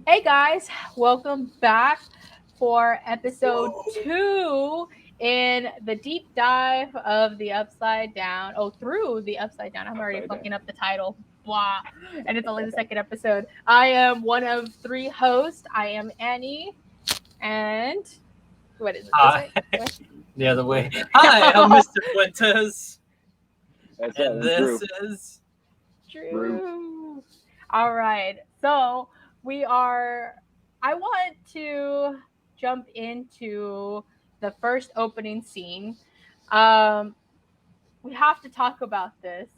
Hey guys, welcome back for episode 2 in the deep dive of the Upside Down. Oh, through the Upside Down. I'm already Upside down. fucking up the title. Blah. And it's only the second episode. I am one of three hosts. I am Annie. And what is it? This Hi, way? This the other way. way? Hi, I'm Oh, Mr. Fuentes, That's and it. Drew. this is Drew. true. All right. So we are. I want to jump into the first opening scene. Um, we have to talk about this.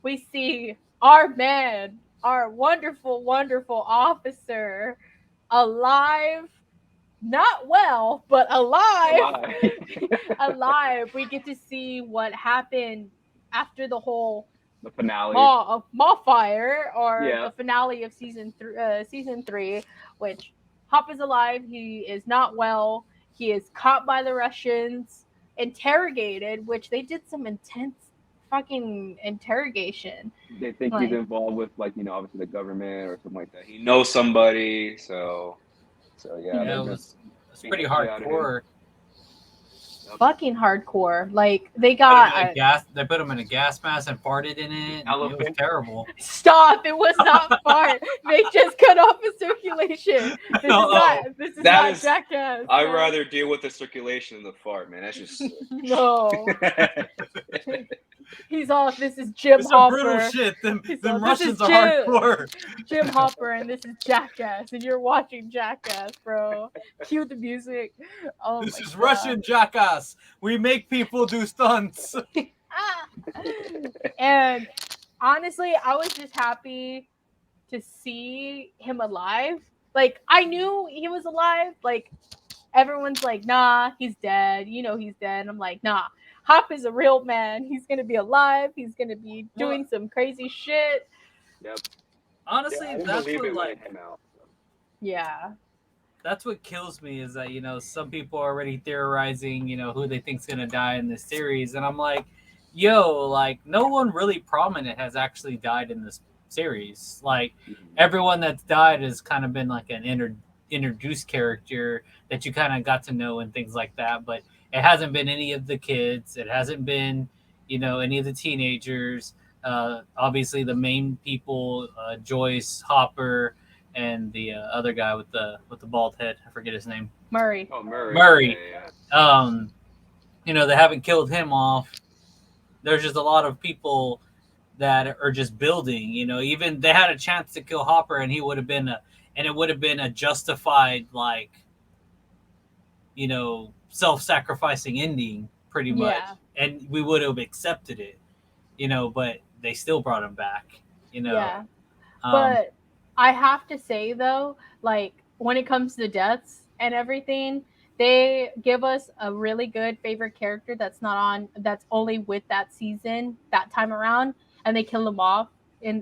We see our man, our wonderful, wonderful officer, alive. Not well, but alive. Alive. Alive. We get to see what happened after the whole The finale. Maw Fire, or Yeah. the finale of season three, which Hop is alive. He is not well. He is caught by the Russians, interrogated, which they did some intense fucking interrogation. They think he's Like, involved with, obviously the government or something like that. He knows somebody, so yeah, yeah, they're it just was it's beating pretty the shit out of him. hardcore. fucking hardcore. Like, they Put him got in a gas. They put him in a gas mask and farted in it. It was Elephant. terrible. stop. It was not fart. They just cut off his circulation. This is Oh, not. This is That not is- Jackass. I'd man. rather deal with the circulation than the fart, man. That's just. No. He's off. This is Jim It's some brutal Hopper. shit. Them This Russians is are Jim. hardcore. Jim Hopper, and this is Jackass, and you're watching Jackass, bro. Cue the music. Oh This my is God. Russian jackass. We make people do stunts. Ah. And honestly, I was just happy to see him alive. Like, I knew he was alive. Like, everyone's like, nah, he's dead. You know he's dead. And I'm like, nah. Hop is a real man. He's gonna be alive. He's gonna be doing some crazy shit. Yep. Honestly, Yeah, I didn't that's believe what it when like it came out. So. Yeah. that's what kills me is that some people are already theorizing who they think's gonna die in this series, and I'm like, yo, like no one really prominent has actually died in this series. Like everyone that's died has kind of been like an introduced character that you kind of got to know and things like that, but it hasn't been any of the kids. It hasn't been any of the teenagers. Obviously the main people, Joyce, Hopper, and the other guy with the bald head. I forget his name. Murray. Oh, Murray. Murray. Yeah. They haven't killed him off. There's just a lot of people that are just building. Even they had a chance to kill Hopper, and he would have been it would have been a justified self-sacrificing ending, pretty much, Yeah. and we would have accepted it. But they still brought him back. Yeah. Um, But I have to say though, like when it comes to deaths and everything, they give us a really good favorite character that's only with that season, that time around, and they kill him off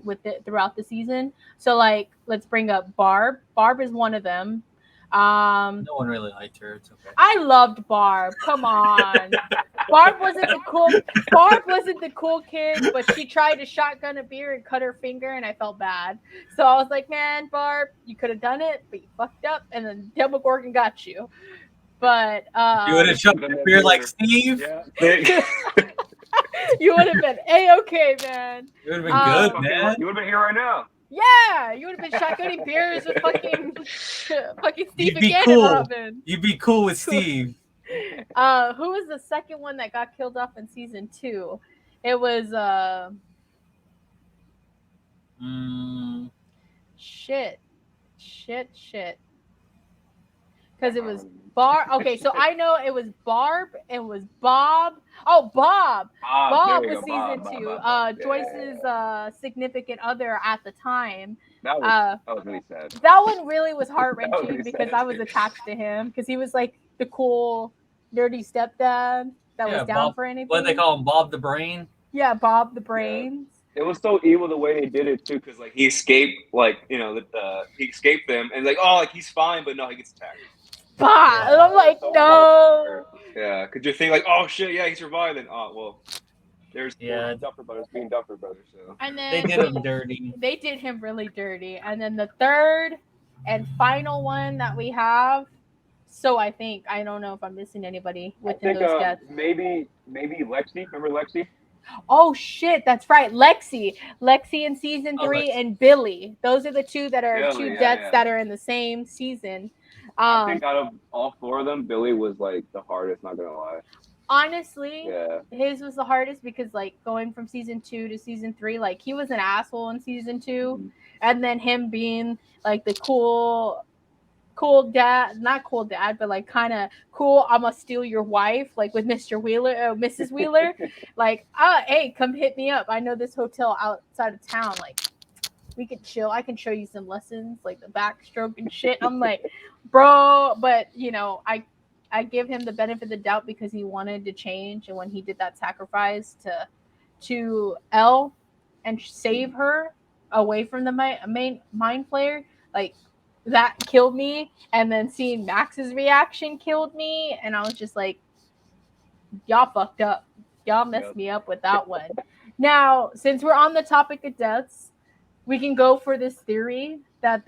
with it throughout the season. So like let's bring up Barb. Barb is one of them. no one really liked her. It's okay. I loved Barb. Come on. Barb wasn't the cool kid, but she tried to shotgun a beer and cut her finger, and I felt bad. So I was like, man, Barb, you could have done it, but you fucked up, and then Demogorgon got you. But You would have shot a beer like Steve. Yeah. you would have been A-okay, man. It would have been good, Um, man. You would have been here right now. Yeah, you would have been shotgunning beers with fucking Steve You'd be again cool. and Robin. You'd be cool with Steve. Who was the second one that got killed off in season 2? It was shit. Because it was Barb. Okay, so I know it was Barb. It was Bob. Oh, Bob. Bob there you was go, season 2. Bob. Joyce's significant other at the time. That was really sad. That one really was heart That wrenching was because sad. I was attached to him because he was like the cool, nerdy stepdad that was down Bob, for anything. what do they call him? Bob the Brain? Yeah, Bob the Brains. It was so evil the way they did it too, because he escaped, he escaped them, and he's fine, but no, he gets attacked. Bah! And I'm like, no. Yeah, because you think oh shit, yeah, he survived, and well, there's Duffer Brothers being Duffer Brothers. So And then They did him dirty. They did him really dirty. And then the third And final one that we have. So I don't know if I'm missing anybody I within think those deaths. maybe Lexi. Remember Lexi? Oh shit, that's right. Lexi in season Oh, 3, like, and Billy. Those are the two that are two Billy, yeah, deaths yeah. that are in the same season. I Um, think out of all four of them, Billy was like the hardest. Not gonna lie. honestly, Yeah. his was the hardest because like going from season 2 to season 3, like he was an asshole in season 2, Mhm. and then him being like the cool dad, not cool dad, but like kind of cool. I'm gonna steal your wife, like with Mr. Wheeler, Mrs. Wheeler. Like, hey, come hit me up. I know this hotel outside of town. Like, we could chill. I can show you some lessons, like the backstroke and shit. I'm like, bro, but I give him the benefit of the doubt because he wanted to change, and when he did that sacrifice to Elle and save her away from the main mind flayer, like that killed me. And then seeing Max's reaction killed me, and I was just like, y'all fucked up. Y'all messed Yep. me up with that one. Now, since we're on the topic of deaths, we can go for this theory that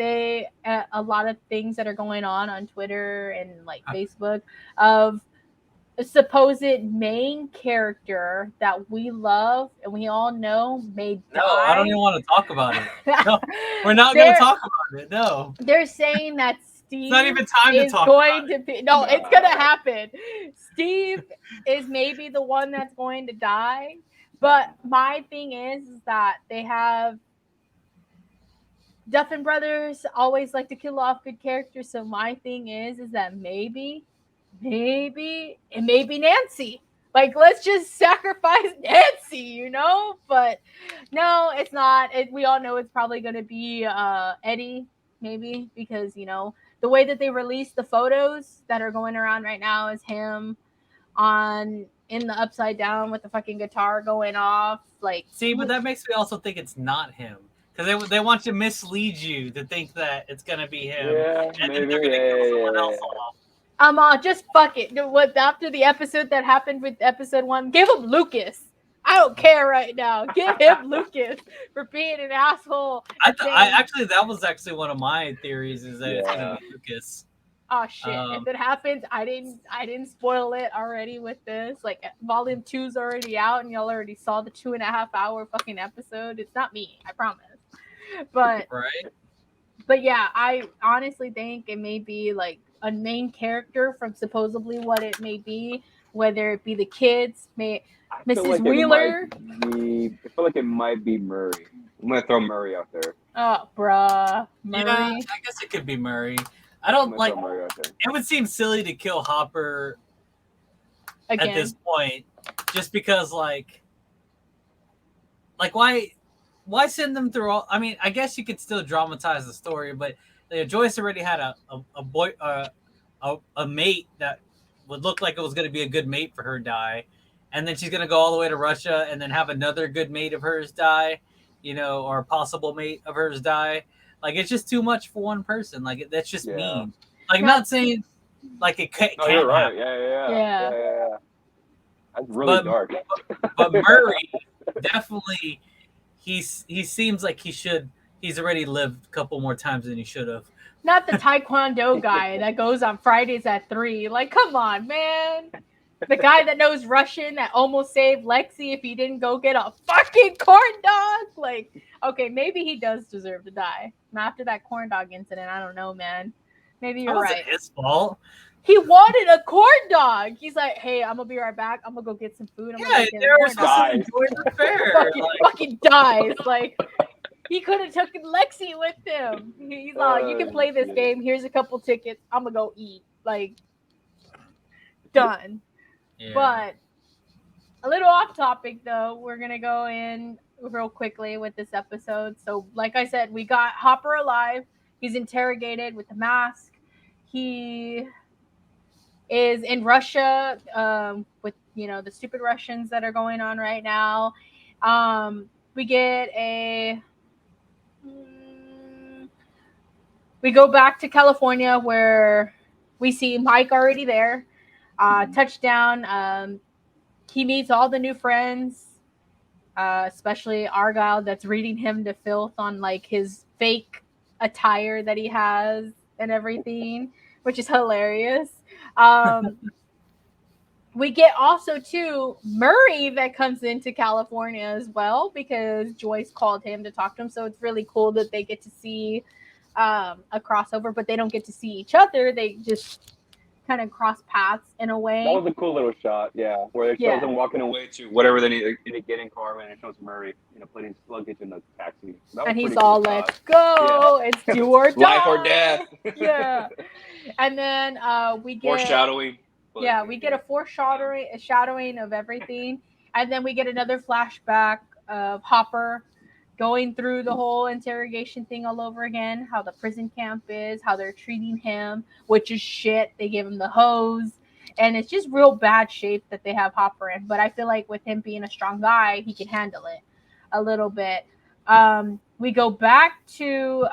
a lot of things that are going on Twitter and like Facebook of a supposed main character that we love and we all know may no, I don't even die. want to talk about it. No, we're not going to they're talk about it. No, they're saying that it's not Steve even time to is talk about going it. to be no, it's gonna happen. Steve is maybe the one that's going to die. But my thing is that they have Duffin brothers always like to kill off good characters. So my thing is that maybe it may be Nancy. Like, let's just sacrifice Nancy, But no, it's not. We all know it's probably going to be Eddie, maybe, because the way that they release the photos that are going around right now is him on in the upside down with the fucking guitar going off. Like, See, but that makes me also think it's not him. Because they want to mislead you to think that it's going to be him. Yeah, And then maybe. they're going to kill someone else Yeah. off. just fuck it. What after the episode that happened with episode 1, give him Lucas. I don't care right now. Give him Lucas for being an asshole. I actually, that was actually one of my theories is that it's going to Yeah. be Lucas. Oh shit! If it happens, I didn't spoil it already with this. Like volume 2's already out, and y'all already saw the 2.5 hour fucking episode. It's not me, I promise. But Right? but yeah, I honestly think it may be like a main character from supposedly what it may be, whether it be the kids, I feel Mrs. like it might Wheeler. be. I feel like it might be Murray. I'm gonna throw Murray out there. Oh, bruh, Yeah, Murray I guess it could be Murray. I I'm don't gonna like. throw Murray out there. It would seem silly to kill Hopper at this again. point, just because like why send them through all? I mean, I guess you could still dramatize the story, but Joyce already had a boy a mate that would look like it was going to be a good mate for her die, and then she's going to go all the way to Russia and then have another good mate of hers die, or a possible mate of hers die. Like it's just too much for one person. Like that's just Yeah. mean. Like Yeah. not saying like it can't, No, you're right. happen, Yeah. That's really but dark. but Murray definitely he seems like he's already lived a couple more times than he should have. Not the Taekwondo guy that goes on Fridays at 3. Like, come on, man. The guy that knows Russian that almost saved Lexi if he didn't go get a fucking corn dog. Like, okay, maybe he does deserve to die. After that corn dog incident, I don't know, man. Maybe That you're wasn't right. his fault. He wanted a corn dog. He's like, hey, I'm gonna be right back. I'm gonna go get some food. I'm Yeah, gonna go they get a were corn supposed dog. to enjoy the fair. Fucking dies. Like, he could have taken Lexi with him. He's like, you can play this game. Here's a couple tickets. I'm gonna go eat. Like, done. Yeah. But a little off topic though, we're gonna go in real quickly with this episode. So, like I said, we got Hopper alive. He's interrogated with the mask. He is in Russia with the stupid Russians that are going on right now. We get we go back to California where we see Mike already there. Touchdown. He meets all the new friends, especially Argyle that's reading him to filth on like his fake attire that he has and everything, which is hilarious. Um, we get also too Murray that comes into California as well because Joyce called him to talk to him. So it's really cool that they get to see a crossover, but they don't get to see each other. They just kind of cross paths in a That way. was a cool little shot, yeah, where it shows Yeah. them walking away to whatever they need to get in car, and it shows Murray, putting his luggage in the taxi. That was And a he's pretty cool all, shot. let's go. It's Yeah, do or life or death. die. Yeah. And then we get Foreshadowing. But yeah, we get a foreshadowing a shadowing of everything. And then we get another flashback of Hopper going through the whole interrogation thing all over again, how the prison camp is, how they're treating him, which is shit. They give him the hose. And it's just real bad shape that they have Hopper in. But I feel like with him being a strong guy, he can handle it a little bit. We go back to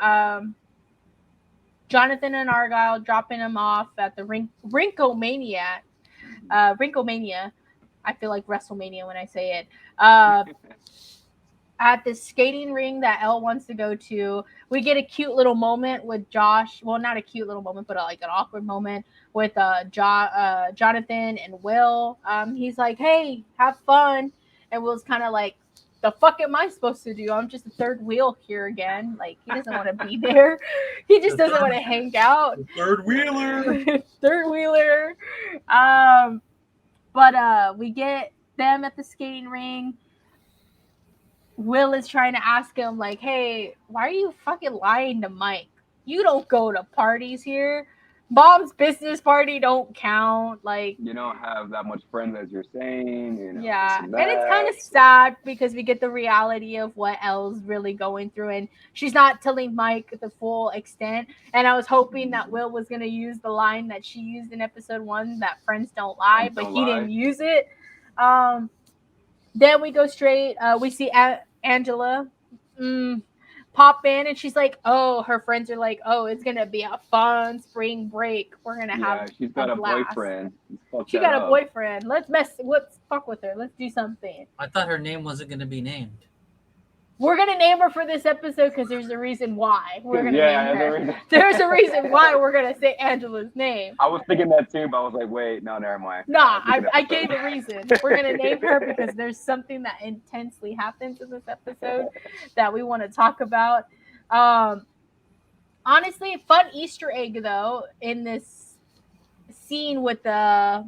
Jonathan and Argyle dropping him off at the Rinkomania. Rinkomania. I feel like WrestleMania when I say it. At this skating ring that Elle wants to go to, we get a cute little moment with Josh. Well, not a cute little moment, but like an awkward moment with Jonathan and Will. He's like, "Hey, have fun," and Will's kind of like, "The fuck am I supposed to do? I'm just a third wheel here again." Like he doesn't want to be there. He just doesn't want to hang out. Third wheeler. Third wheeler. But we get them at the skating ring. Will is trying to ask him, like, hey, why are you fucking lying to Mike? You don't go to parties here. Mom's business party don't count. Like, you don't have that much friends as you're saying, yeah. this And and it's that. kind of sad because we get the reality of what Elle's really going through. And she's not telling Mike the full extent. And I was hoping that Will was going to use the line that she used in episode 1, that friends don't lie, Friends but don't he lie. didn't use it. Then we go straight. We see Angela pop in, and she's like, "Oh, her friends are like, oh, it's gonna be a fun spring break. We're gonna have Yeah, she's a got a blast." boyfriend. Let's fuck She that got a up. boyfriend. Let's fuck with her. Let's do something. I thought her name wasn't going to be named. We're gonna name her for this episode because there's a reason why we're gonna Yeah, name there's a her. reason. There's a reason why we're gonna say Angela's name. I was thinking that too, but I was like, wait, no, never mind. Nah, Different I episode. gave a reason. We're gonna name her because there's something that intensely happens in this episode that we want to talk about. Um, Honestly, fun Easter egg though in this scene with the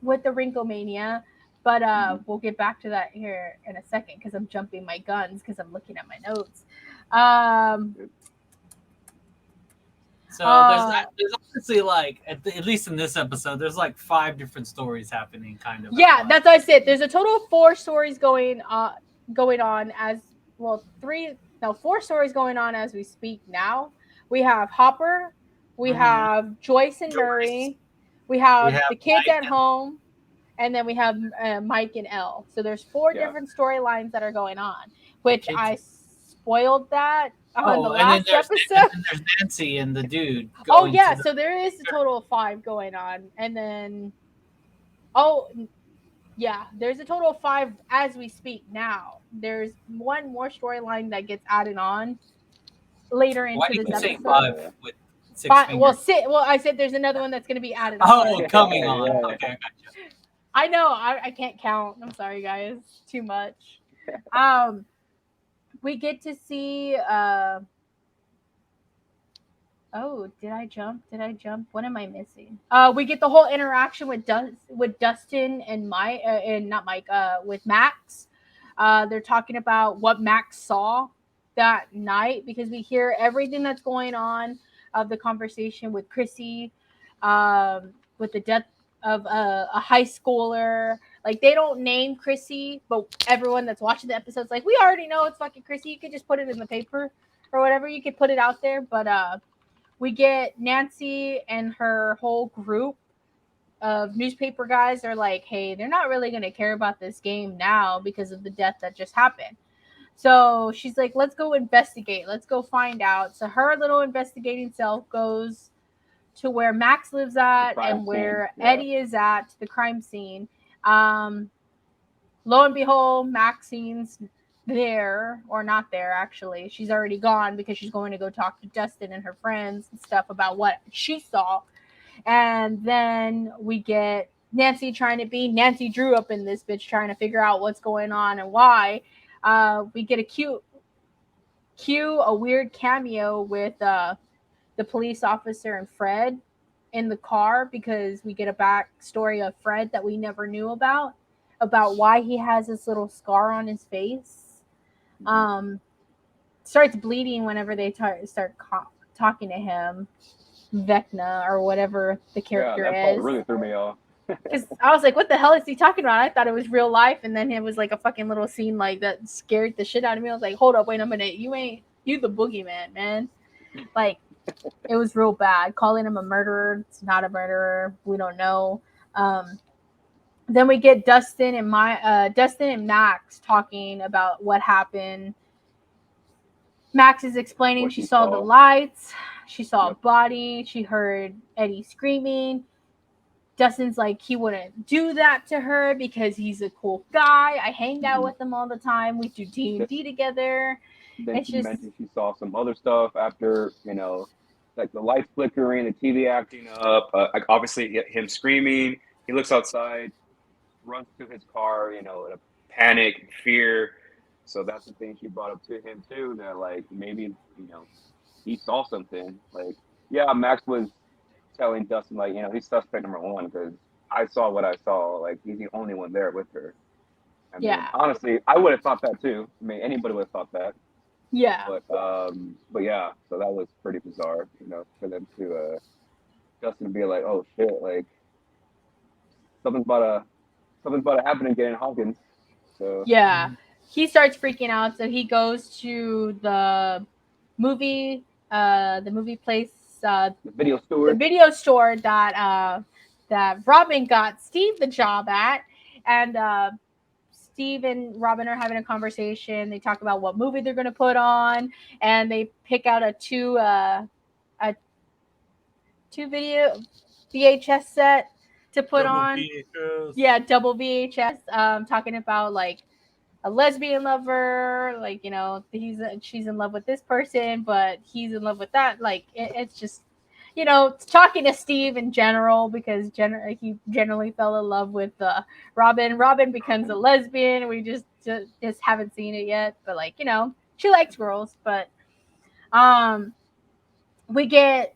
Wrinklemania. But we'll get back to that here in a second because I'm jumping my guns because I'm looking at my notes. Um, So uh, there's honestly like at least in this episode, there's like 5 different stories happening, kind of. yeah, that's what I said. There's a total of 4 stories going on as well. 4 stories going on as we speak now. We have Hopper, we Mhm. have Joyce and Joyce. Murray, we We have have the kids Mike at home, and then we have Mike and Elle. So there's 4 Yeah. different storylines that are going on, which kids. I spoiled that on the Oh, and then last episode. there's Nancy and the dude Oh going yeah, to the. so there is a total of 5 going on, and then oh yeah, there's a total of 5 as we speak now. There's one more storyline that gets added on later Why into do this you say episode. 5 with 6 fingers? Well, I said there's another one that's going to be added Oh, on. coming on. Yeah. Okay, I gotcha. I know, I can't count. I'm sorry, guys. Too much. Um, we get to see. Oh, did I jump? Did I jump? What am I missing? We get the whole interaction with Dustin and Mike, and not Mike. With Max. They're talking about what Max saw that night because we hear everything that's going on of the conversation with Chrissy, with the death of a high schooler. Like they don't name Chrissy, but everyone that's watching the episode's like, we already know it's fucking Chrissy. You could just put it in the paper or whatever. You could put it out there, but we get Nancy and her whole group of newspaper guys are like, hey, they're not really going to care about this game now because of the death that just happened. So she's like, let's go investigate. Let's go find out. So her little investigating self goes to where Max lives at and where Eddie is at, the crime scene. Lo and behold, Max there, or not there actually. She's already gone because she's going to go talk to Dustin and her friends and stuff about what she saw. And then we get Nancy trying to be Nancy Drew up in this bitch, trying to figure out what's going on and why. We get a a weird cameo with the police officer and Fred in the car, because we get a backstory of Fred that we never knew about why he has this little scar on his face. Um, Starts bleeding whenever they start talking to him, Vecna or whatever the character that part is. really threw me off. Because I was like, what the hell is he talking about? I thought it was real life, and then it was like a fucking little scene like that scared the shit out of me. I was like, hold up, wait a minute, you the boogeyman, man. Like, it was real bad. Calling him a murderer, it's not a murderer. We don't know. Then we get Dustin and Max talking about what happened. Max is explaining What she she saw saw. the lights, she saw a Yep. body, she heard Eddie screaming. Dustin's like, he wouldn't do that to her because he's a cool guy. I hang out with him all the time. We do D&D together. Then It's she just, mentioned she saw some other stuff after, like the lights flickering, the TV acting up, like obviously him screaming. He looks outside, runs to his car, in a panic, fear. So that's the thing she brought up to him too. That like maybe he saw something. Like yeah, Max was telling Dustin like he's suspect number one because I saw what I saw. Like he's the only one there with her. I mean, yeah. honestly, I would have thought that too. I mean, anybody would have thought that. Yeah. But yeah, so that was pretty bizarre, for them to Justin to be like, oh shit, like something's about to something's about to happen again in Hawkins. So Yeah. He starts freaking out, so he goes to movie, the movie place, the video the store, video store that Robin got Steve the job at, and Steve and Robin are having a conversation. They talk about what movie they're going to put on, and they pick out a two video VHS set to put Double on. VHS. Yeah, double VHS. Talking about like a lesbian lover, like she's in love with this person, but he's in love with that. Like it's just talking to Steve in general, because he generally fell in love with Robin. Robin becomes a lesbian. We just haven't seen it yet, but like she likes girls. But um, we get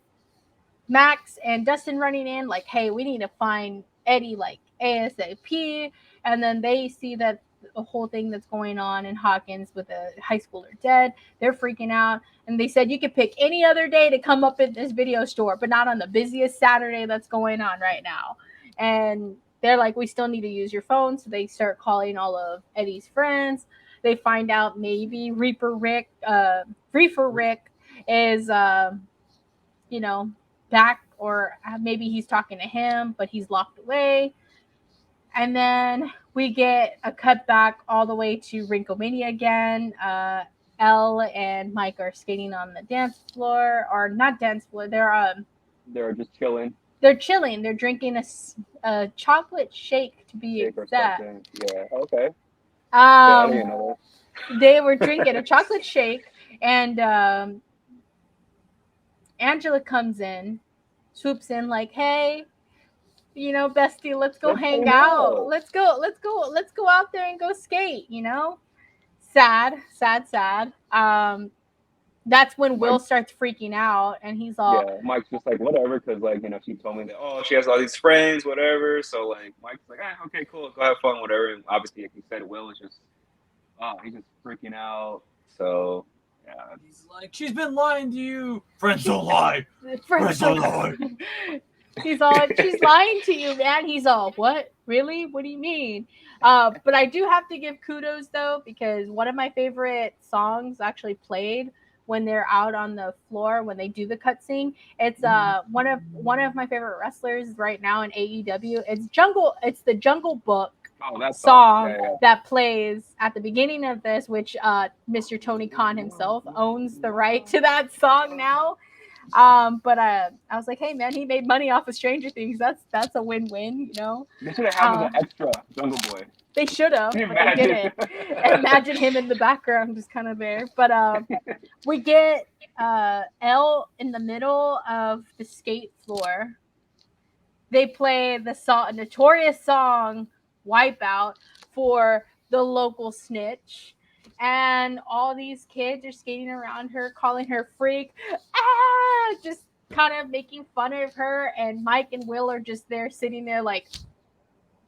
Max and Dustin running in like, hey, we need to find Eddie like ASAP. And then they see that the whole thing that's going on in Hawkins with a high schooler dead. They're freaking out. And they said you could pick any other day to come up at this video store, but not on the busiest Saturday that's going on right now. And they're like, we still need to use your phone. So they start calling all of Eddie's friends. They find out maybe Reefer Rick is, you know, back, or maybe he's talking to him, but he's locked away. And then we get a cut back all the way to Rinkomania again. Elle and Mike are skating on the dance floor, or not dance floor. they're just chilling, They're chilling. They're drinking a chocolate shake, to be shake or exact. something. Yeah, okay. Yeah, I didn't Um, know they were drinking a chocolate shake, and Angela comes in, swoops in like, "Hey, bestie, let's that. go Let's hang hang out. out. Let's go out there and go skate. Sad, sad, sad. That's when Mike, Will starts freaking out, and he's all, yeah, Mike's just like whatever because like she told me that she has all these friends, whatever. So like Mike's like okay, cool, go have fun, whatever. And obviously, like you said, Will is just he's just freaking out. So yeah, He's like, she's been lying to you. Friends don't lie. friends Friends don't don't. lie. He's all, she's lying to you, man. He's all, what? Really? What do you mean? But I do have to give kudos though, because one of my favorite songs actually played when they're out on the floor when they do the cutscene. It's one of my favorite wrestlers right now in AEW. It's the Jungle Book oh that song, song yeah, yeah. that plays at the beginning of this, which Mr. Tony Khan himself owns the right to that song now. But I was like, hey man, he made money off of Stranger Things. That's a win-win, you know. They should have had him as an extra Jungle Boy. They should have, Can you but they imagine? didn't. Imagine him in the background, just kind of there. But we get Elle in the middle of the skate floor. They play the notorious song "Wipeout" for the local snitch, and all these kids are skating around her, calling her freak, just kind of making fun of her. And Mike and Will are just there, sitting there like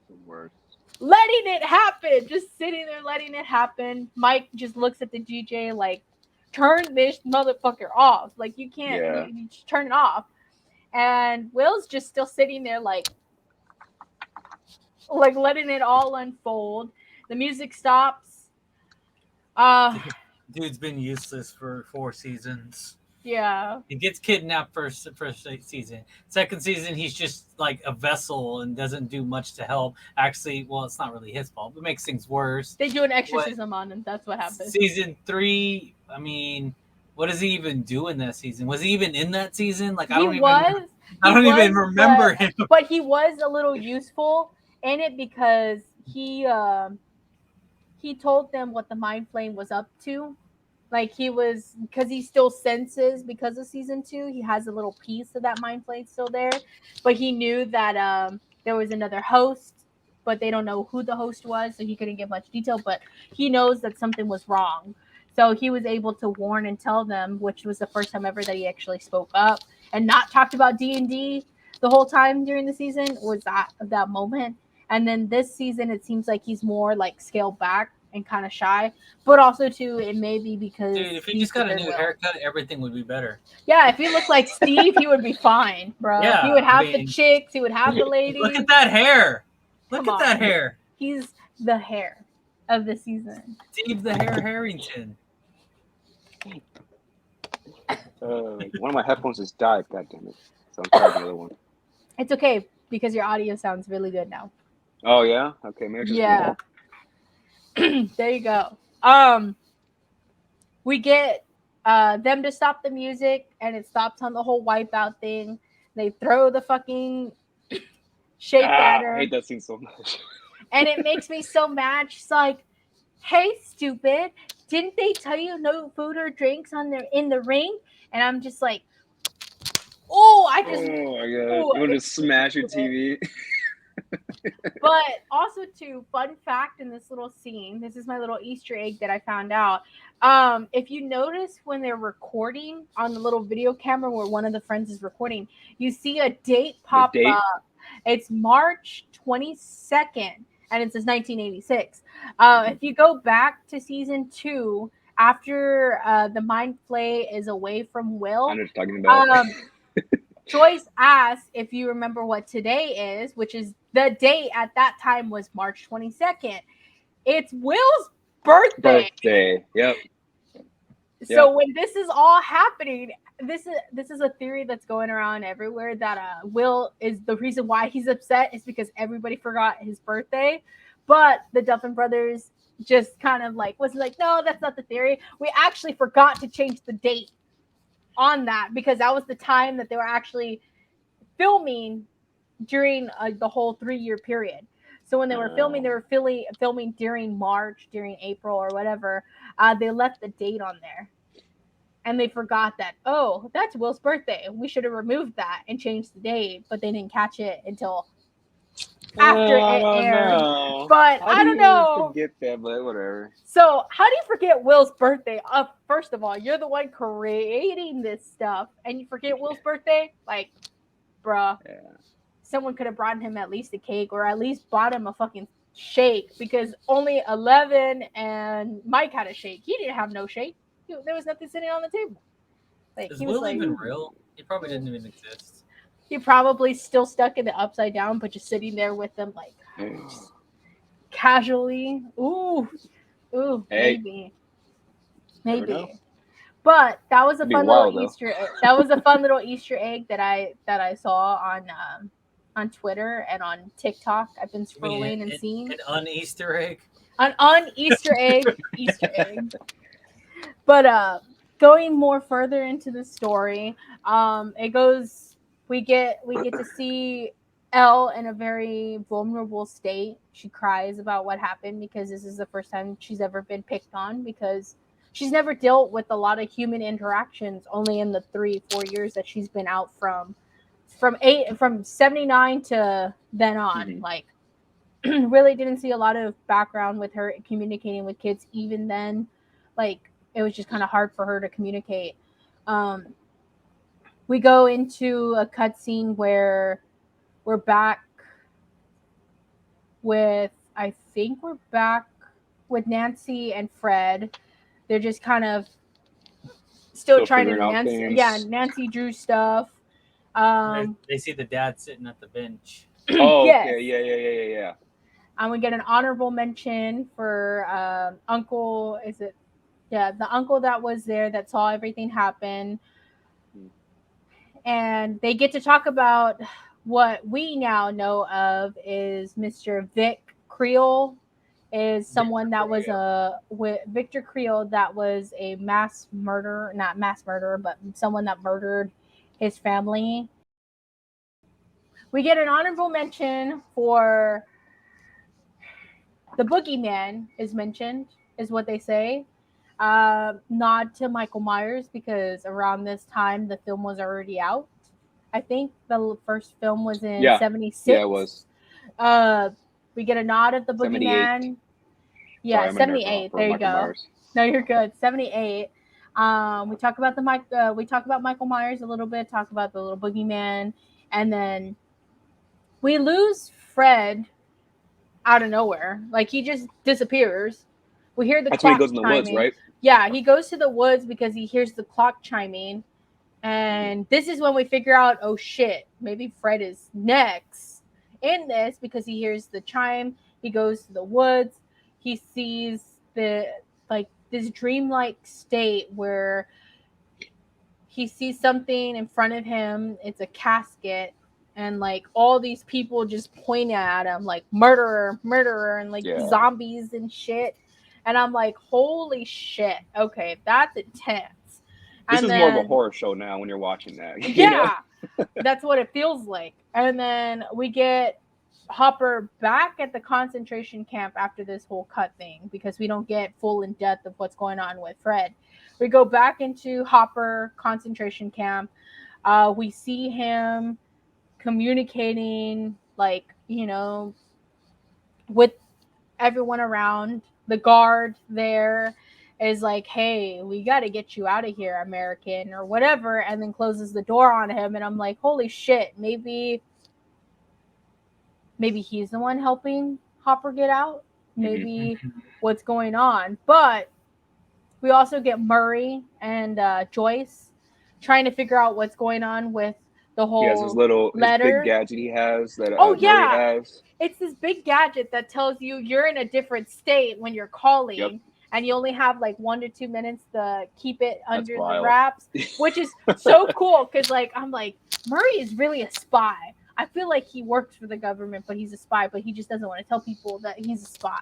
The worst. letting it happen, just sitting there letting it happen. Mike just looks at the DJ like, turn this motherfucker off. Like, you can't, Yeah. you just turn it off. And Will's just still sitting there like letting it all unfold. The music stops. Dude's been useless for 4 seasons. Yeah. He gets kidnapped first season. Second season, he's just like a vessel and doesn't do much to help. Actually, well, it's not really his fault, but makes things worse. They do an exorcism on him. That's what happens. Season 3, I mean, what does he even do in that season? Was he even in that season? Like, I don't even remember him. But he was a little useful in it because he told them what the mind flame was up to. Like, he was, because he still senses, because of season 2, he has a little piece of that mind flame still there. But he knew that there was another host, but they don't know who the host was, so he couldn't give much detail. But he knows that something was wrong. So he was able to warn and tell them, which was the first time ever that he actually spoke up and not talked about D&D the whole time during the season, was that moment. And then this season, it seems like he's more like scaled back and kind of shy, but also too, it may be because dude, if he just got a new haircut, everything would be better. Yeah, if he looked like Steve, he would be fine, bro. Yeah, he would have the chicks, he would have the ladies. Look at that hair. Look at that hair. He's the hair of the season. Steve the Hair Harrington. One of my headphones just died. God damn it! So I'm trying another one. It's okay because your audio sounds really good now. Oh yeah. Okay. Maybe just yeah. There you go. We get them to stop the music, and it stops on the whole wipeout thing. They throw the fucking shake at her. I hate that scene so much. And it makes me so mad. She's like, "Hey, stupid! Didn't they tell you no food or drinks in the ring?" And I'm just like, "Oh, I just." Oh my god! You want to smash your TV? But also, too, fun fact in this little scene, this is my little Easter egg that I found out. If you notice when they're recording on the little video camera where one of the friends is recording, you see a date pop up. It's March 22nd, and it says 1986. If you go back to season 2, after the mind flay is away from Will, I know what you're talking about. Joyce asks if you remember what today is, which is the date at that time was March 22nd. It's Will's birthday. Yep. So when this is all happening, this is a theory that's going around everywhere that Will is the reason why he's upset is because everybody forgot his birthday. But the Duffin brothers just kind of was like, no, that's not the theory. We actually forgot to change the date on that because that was the time that they were actually filming during the whole 3-year period. So when they were filming, they were filming during March, during April or whatever. They left the date on there. And they forgot that, oh, that's Will's birthday. We should have removed that and changed the date, but they didn't catch it until after it aired. But I don't know. Forget that, but whatever. So how do you forget Will's birthday? First of all, you're the one creating this stuff, and you forget Will's birthday? Like, bruh. Yeah. Someone could have brought him at least a cake or at least bought him a fucking shake because only 11 and Mike had a shake. He didn't have no shake. There was nothing sitting on the table. Is Will even real? He probably didn't even exist. He probably still stuck in the upside down, but just sitting there with them just casually. Ooh, hey. Maybe. But that was a fun little Easter egg. That was a fun little Easter egg that I saw on Twitter and on TikTok. I've been scrolling and seeing an un-Easter egg. An un-Easter egg Easter egg. But going more further into the story, it goes. We get to see Elle in a very vulnerable state. She cries about what happened because this is the first time she's ever been picked on because she's never dealt with a lot of human interactions. Only in the 3-4 years that she's been out from 79 to then on, Hmm. like really didn't see a lot of background with her communicating with kids even then. Like it was just kind of hard for her to communicate. um we go into a cutscene where we're back with, I think we're back with Nancy and Fred. They're just kind of still Still trying to figuring out yeah, things. Nancy drew stuff. They, um they see the dad sitting at the bench. Oh, yes. okay. Yeah, yeah, yeah, yeah, yeah. And we get an honorable mention for uncle, is it, yeah, the uncle that was there that saw everything happen. Mhm. And they get to talk about what we now know of is Mr. Vic Creole, is Victor someone that Creel, was yeah. a with Victor Creole that was a mass murderer, not mass murderer, but someone that murdered his family. We get an honorable mention for the boogeyman is mentioned, is what they say. Nod to Michael Myers because around this time the film was already out. I think the first film was in Yeah, yeah, it '76. was Uh, we get a nod at the 78. boogeyman. Yeah, Sorry, I'm a nerd for 78. There you Michael go. Myers. No, you're good. 78. We talk about we talk about Michael Myers a little bit. Talk about the little boogeyman, and then we lose Fred out of nowhere. Like he just disappears. We hear the That's when he clock goes in the woods, chiming. right? Yeah, he goes to the woods because he hears the clock chiming. Hmm. And this is when we figure out, oh shit, maybe Fred is next in this because he hears the chime. He goes to the woods. He sees the, like, this dreamlike state where he sees something in front of him. It's a casket, and like all these people just pointing at him like murderer, murderer, and like Yeah. zombies and shit. And I'm like, holy shit, okay, that's intense. This And is more of a then horror show now when you're watching that, you know? yeah, that's what it feels like. And then we get Hopper back at the concentration camp after this whole cut thing because we don't get full in depth of what's going on with Fred. We go back into Hopper concentration camp. We see him communicating, like, with everyone around. The guard there is like, hey, we got to get you out of here, American, or whatever, and then closes the door on him. And I'm like, holy shit, maybe he's the one helping Hopper get out. Hmm. Maybe what's going on. But we also get Murray and Joyce trying to figure out what's going on with the He has whole his big letter. gadget he has that Oh Murray yeah, has. it's this big gadget that tells you you're in a different state when you're Yep, calling, and you only have like 1 to 2 minutes to keep it that's under the wild. wraps, which is so cool because like I'm like, Murray is really a spy. I feel like he works for the government, but he's a spy, but he just doesn't want to tell people that he's a spy.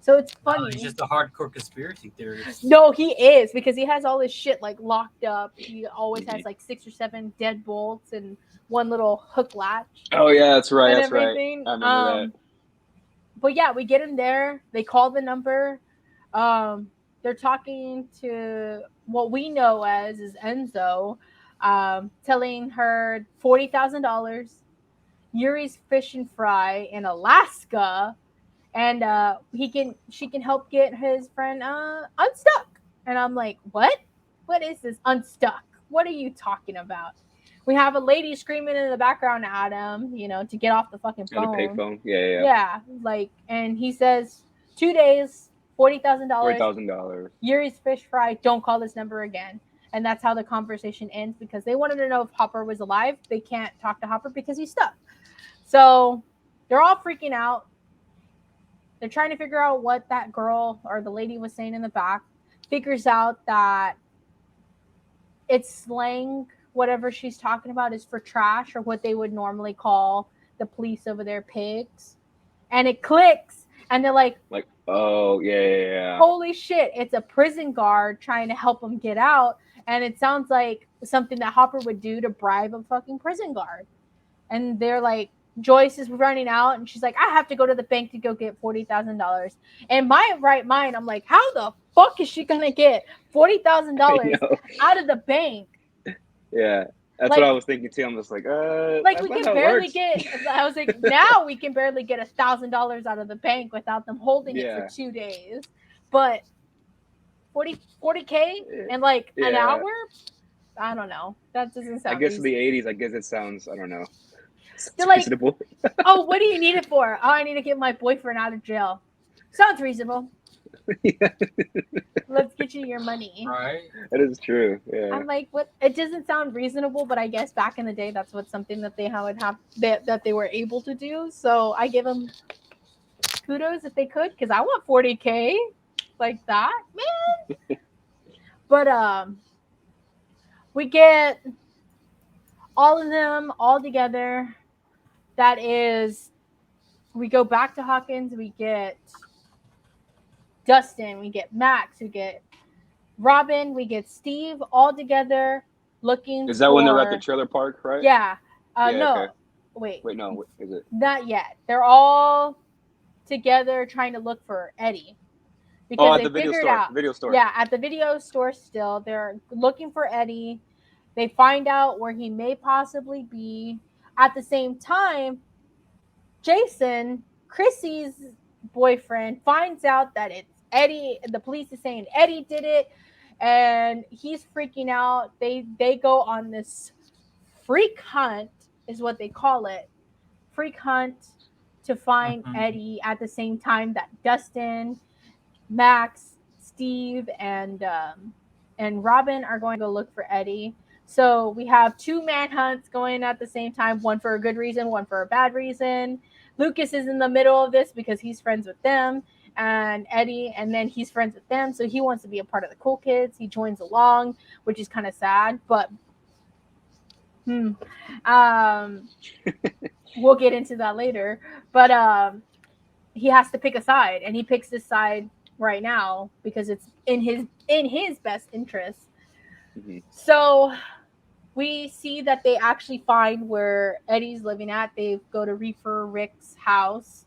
So it's No, he's funny. just a hardcore conspiracy theorist. No, he is because he has all his shit like locked up. He always Hmm. has like 6 or 7 dead bolts and one little hook latch Oh yeah, that's right. and That's right. everything. I remember that. But yeah, we get him there. They call the number. They're talking to what we know as is Enzo, telling her $40,000. Yuri's fish and fry in Alaska, and she can help get his friend unstuck. And I'm like, what? What is this unstuck? What are you talking about? We have a lady screaming in the background at him, to get off the fucking And a phone. payphone. Yeah, yeah, yeah. Yeah, like, and he says 2 days, Forty $40,000. thousand dollars. Yuri's fish fry. Don't call this number again. And that's how the conversation ends because they wanted to know if Hopper was alive. They can't talk to Hopper because he's stuck. So they're all freaking out. They're trying to figure out what that girl or the lady was saying in the back. Figures out that it's slang. Whatever she's talking about is for trash, or what they would normally call the police over there pigs. And it clicks. And they're like, Like, oh yeah. holy shit, it's a prison guard trying to help him get out. And it sounds like something that Hopper would do to bribe a fucking prison guard. And they're like, Joyce is running out, and she's like, I have to go to the bank to go get $40,000. In my right mind, I'm like, how the fuck is she gonna get I $40,000 know. out of the bank? Yeah, that's what I Like, was thinking too. I'm just like, like that's we not can how it barely works. get. I was like, now we can barely get $1,000 out of the bank without them holding it for Yeah, 2 days. But 40K in like an yeah. hour? I don't know. That doesn't I sound guess in reasonable. the '80s, I guess it sounds. I don't know. They're Sounds like, reasonable. oh, what do you need it for? Oh, I need to get my boyfriend out of jail. Sounds reasonable. Yeah, Let's get you your money. Right? that is true. Yeah. I'm like, what? It doesn't sound reasonable, but I guess back in the day, that's what something that they would have that they were able to do. So I give them kudos if they could, because I want 40K like that, man. But we get all of them all together. That is, we go back to Hawkins. We get Dustin. We get Max. We get Robin. We get Steve all together looking Is that when they're at the for, trailer park, right? yeah. Yeah. Okay. No, wait, Wait, no. Is it? not yet. They're all together trying to look for Eddie Oh, because at they the video figured store. out. Video store. Yeah, at the video store still. They're looking for Eddie. They find out where he may possibly be. At the same time, Jason, Chrissy's boyfriend, finds out that it's Eddie. The police is saying Eddie did it, and he's freaking out. They go on this freak hunt, is what they call it, freak hunt to find Mhm. Eddie. At the same time that Dustin, Max, Steve, and Robin are going to go look for Eddie. So we have two manhunts going at the same time, one for a good reason, one for a bad reason. Lucas is in the middle of this because he's friends with them and Eddie, and then he's friends with them, so he wants to be a part of the cool kids. He joins along, which is kind of sad, but hmm, um, we'll get into that later. But he has to pick a side, and he picks this side right now because it's in his best interest. Hmm. So we see that they actually find where Eddie's living at. They go to Reefer Rick's house.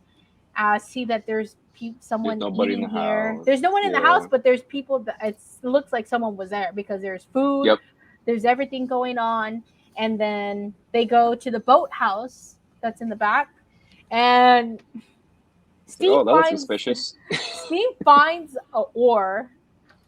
See that there's There's someone nobody in eating the here. house. There's no one in the house, Yeah. but there's people. It looks like someone was there because there's food. Yep. There's everything going on, and then they go to the boathouse that's in the back, and It's like, Steve oh, that looks finds suspicious. Steve finds a oar,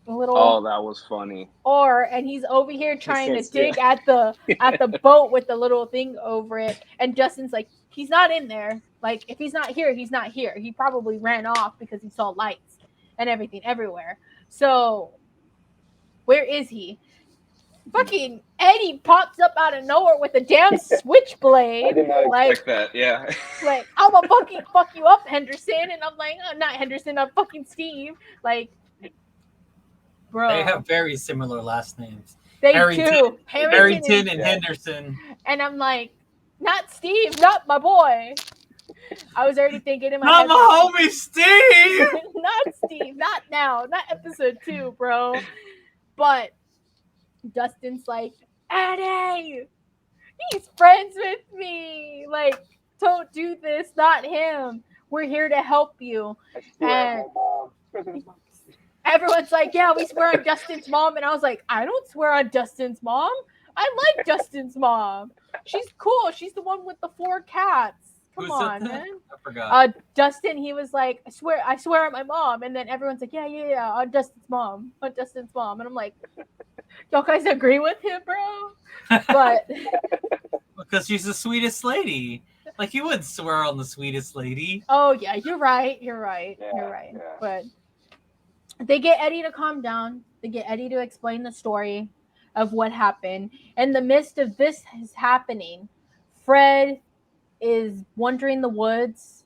a little Oh, that was funny. oar, and he's over here He trying to starts, yeah. dig at the boat with the little thing over it. And Justin's like, he's not in there. Like, if he's not here, he's not here. He probably ran off because he saw lights and everything everywhere. So where is he? Fucking Eddie pops up out of nowhere with a damn I switchblade. did not Like, expect that. Yeah. I'm gonna fucking fuck you up, Henderson. And I'm like, oh, not Henderson, I'm fucking Steve. Like, They bro, have very similar last names. they Harrington, do. Harrington Harrington, is, and Yeah. Henderson. and I'm like, not Steve, not my boy. I was already thinking in my Not head, my like, homie Steve. not Steve, not now, not episode 2, bro. But Dustin's like, Eddie, he's friends with me. Like, don't do this, not him. We're here to help you. I swear, And my mom. everyone's like, yeah, we swear on Dustin's mom. And I was like, I don't swear on Dustin's mom. I like Dustin's mom. She's cool. She's the one with the 4 cats. Come Who said on, that? man. I forgot. Dustin, he was like, I swear on my mom. And then everyone's like, yeah, on Dustin's mom. On Dustin's mom. And I'm like, y'all guys agree with him, bro? But Because she's the sweetest lady. Like, you wouldn't swear on the sweetest lady. oh yeah, you're right. You're right. Yeah, You're right. yeah. But they get Eddie to calm down. They get Eddie to explain the story of what happened. In the midst of this is happening, Fred is wandering the woods,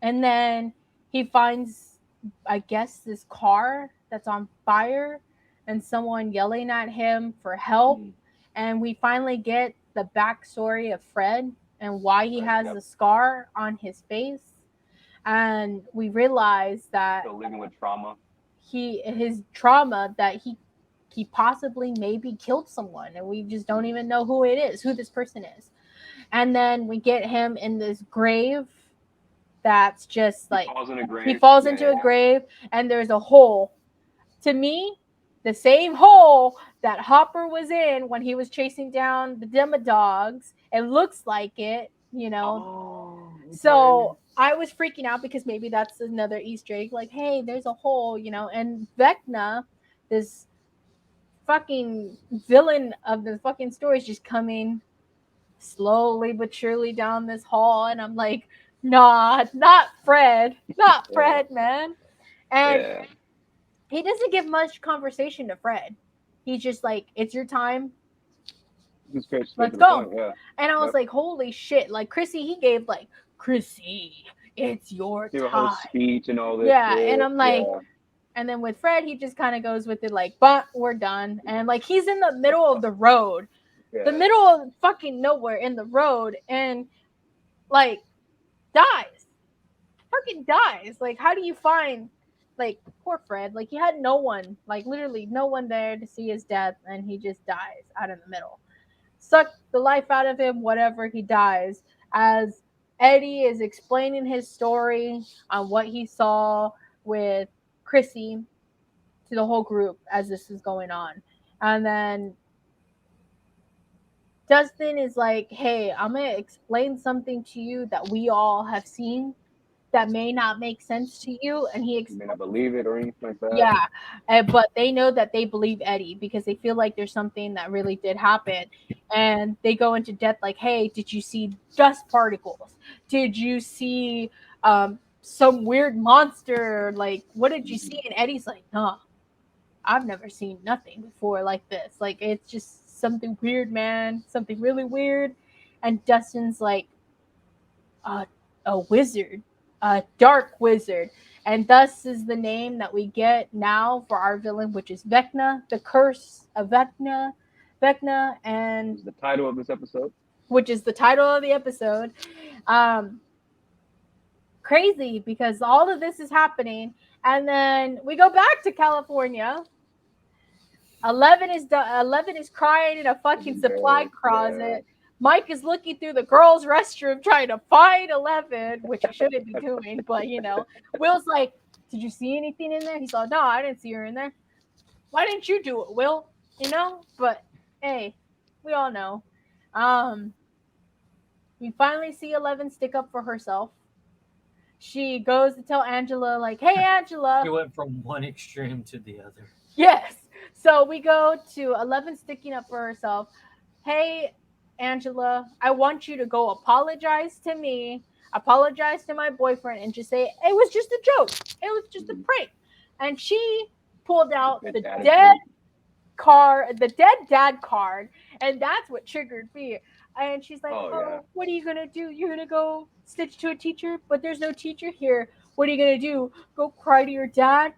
and then he finds, I guess, this car that's on fire and someone yelling at him for help. Mhm. And we finally get the backstory of Fred and why he Right, has yep. the scar on his face. and we realize that Still living with trauma. his trauma that he possibly maybe killed someone, and we just don't even know who it is, who this person is. And then we get him in this grave that's just He like falls in a he grave. falls Yeah, into a yeah, grave, and there's a hole. To me, the same hole that Hopper was in when he was chasing down the demodogs. It looks like it, you know. Oh, okay. So I was freaking out because maybe that's another Easter egg. Like, hey, there's a hole, you know. And Vecna, this fucking villain of the fucking story, is just coming slowly but surely down this hall, and I'm like, nah, not Fred, not Yeah, Fred, man. And yeah. he doesn't give much conversation to Fred. He's just like, it's your time, Just straight let's to the go. point. Yeah. And I was Yep. like, holy shit. Like Chrissy, he gave like, Chrissy, it's your Give a whole time. speech and all this Yeah. And shit. I'm like, Yeah. and then with Fred, he just kind of goes with it like, but we're done. And like, he's in the middle of the road, the Yeah. middle of fucking nowhere in the road, and like, dies. Fucking dies. Like, how do you find, like, poor Fred? Like, he had no one, like, literally no one there to see his death, and he just dies out in the middle. Suck the life out of him, whatever, he dies. As Eddie is explaining his story on what he saw with Chrissy to the whole group as this is going on. And then Dustin is like, hey, I'm going to explain something to you that we all have seen that may not make sense to you. And he You may not explains, believe it or anything like that. yeah, but they know that they believe Eddie because they feel like there's something that really did happen. And they go into depth like, hey, did you see dust particles? Did you see some weird monster? Like, what did you see? Mhm. And Eddie's like, nah, I've never seen nothing before like this. Like, it's just something weird, man. Something really weird. And Dustin's like, a, a wizard, a dark wizard. And thus is the name that we get now for our villain, which is Vecna, the curse of Vecna, and This is the title of this episode. which is the title of the episode. Um, Crazy because all of this is happening, and then we go back to California. 11 is crying in a In the fucking supply bed. Yeah. closet. Mike is looking through the girls' restroom trying to find 11, which he shouldn't be doing, but you know. Will's like, did you see anything in there? He's like, no, I didn't see her in there. Why didn't you do it, Will? You know? But hey, we all know. Um, we finally see 11 stick up for herself. She goes to tell Angela, like, hey, He Angela. went from one extreme to the other. Yes. So we go to 11 sticking up for herself. Hey, Angela, I want you to go apologize to me, apologize to my boyfriend, and just say, it was just a joke. It was just a Mhm. prank. And she pulled The out bitch the dead attitude. the dead dad card, and that's what triggered me. And she's like, Oh yeah. oh, what are you going to do? You're going to go stitch to a teacher, but there's no teacher here. What are you going to do? Go cry to your dad?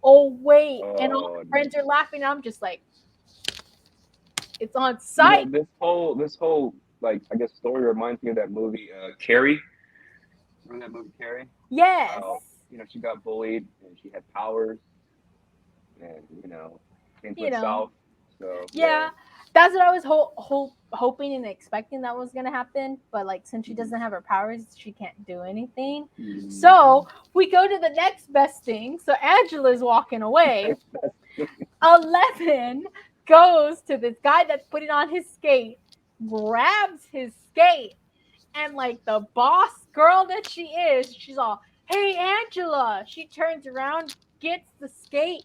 Oh, wait. And all Oh my no. friends are laughing. I'm just like, it's on You know, site. this whole like I guess story reminds me of that movie Carrie. Remember that movie Carrie? Yes. How she got bullied and she had powers and came to You the know, south. So yeah. yeah, that's what I was hoping and expecting that was going to happen. But like, since she Mhm. doesn't have her powers, she can't do anything. So Mhm. we go to the next best thing. So Angela's walking away. Next best thing. 11 goes to this guy that's putting on his skate, grabs his skate, and like the boss girl that she is, she's all, hey, Angela. She turns around, gets the skate,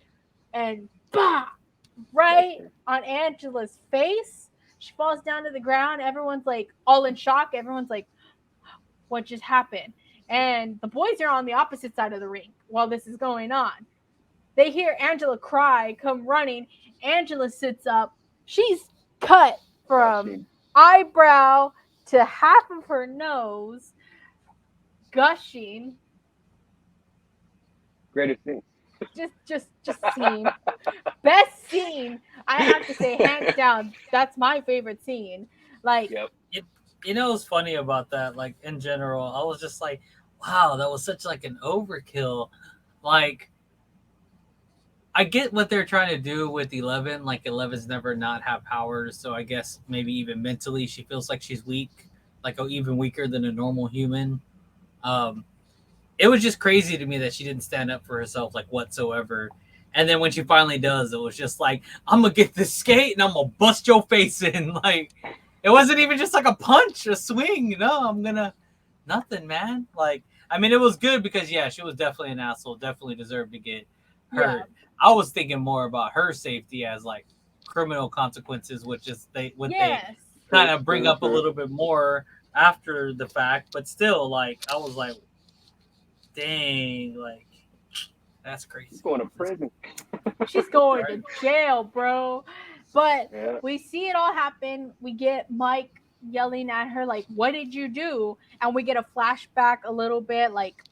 and bah, Crushed right her. on Angela's face. She falls down to the ground. Everyone's like all in shock. Everyone's like, what just happened? And the boys are on the opposite side of the ring while this is going on. They hear Angela cry, come running. Angela sits up. She's cut from Gushing. eyebrow to half of her nose, gushing. Greatest thing. Just scene. Best scene. I have to say, hands down, that's my favorite scene. Like, Yep. It, you know what's funny about that? Like in general, I was just like, wow, that was such like an overkill. Like, I get what they're trying to do with 11. Like, 11's never not have powers, so I guess maybe even mentally she feels like she's weak, like even weaker than a normal human. Um, it was just crazy to me that she didn't stand up for herself like whatsoever. And then when she finally does, it was just like, I'm gonna get this skate and I'm gonna bust your face in. Like, it wasn't even just like a punch, a swing. No, I'm gonna nothing, man. Like, I mean, it was good because yeah, she was definitely an asshole. Definitely deserved to get Yeah. hurt. I was thinking more about her safety as like criminal consequences, which is they Yes. kind True, of bring true, up a true. little bit more after the fact. But still, like, I was like, dang, like that's He's crazy. going to prison. She's going Right? to jail, bro. But Yeah. we see it all happen. We get Mike yelling at her like, "What did you do?" And we get a flashback a little bit like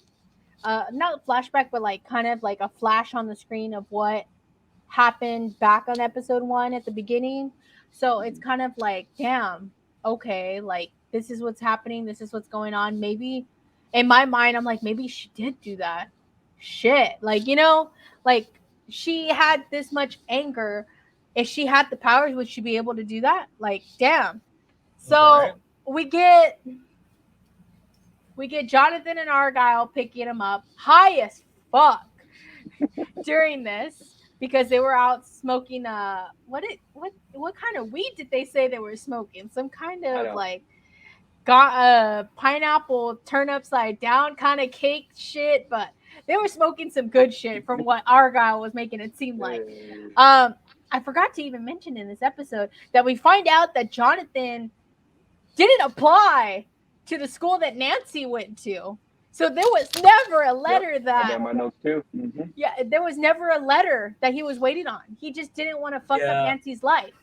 not flashback but like kind of like a flash on the screen of what happened back on episode 1 at the beginning. So it's kind of like, damn, okay, like this is what's happening, this is what's going on. Maybe in my mind, I'm like, maybe she did do that. Shit. Like, like she had this much anger. If she had the powers, would she be able to do that? Like, damn. Right. So we get we get Jonathan and Argyle picking him up high as fuck during this because they were out smoking what kind of weed did they say they were smoking? Some kind I of know. like got pineapple turn upside down kind of cake shit, but they were smoking some good shit from what Argyle was making it seem like. Um I forgot to even mention in this episode that we find out that Jonathan didn't apply to the school that Nancy went to. So there was never a Yep. letter I got that my notes too. yeah, there was never a letter that he was waiting on. He just didn't want to fuck up Yeah. Nancy's life.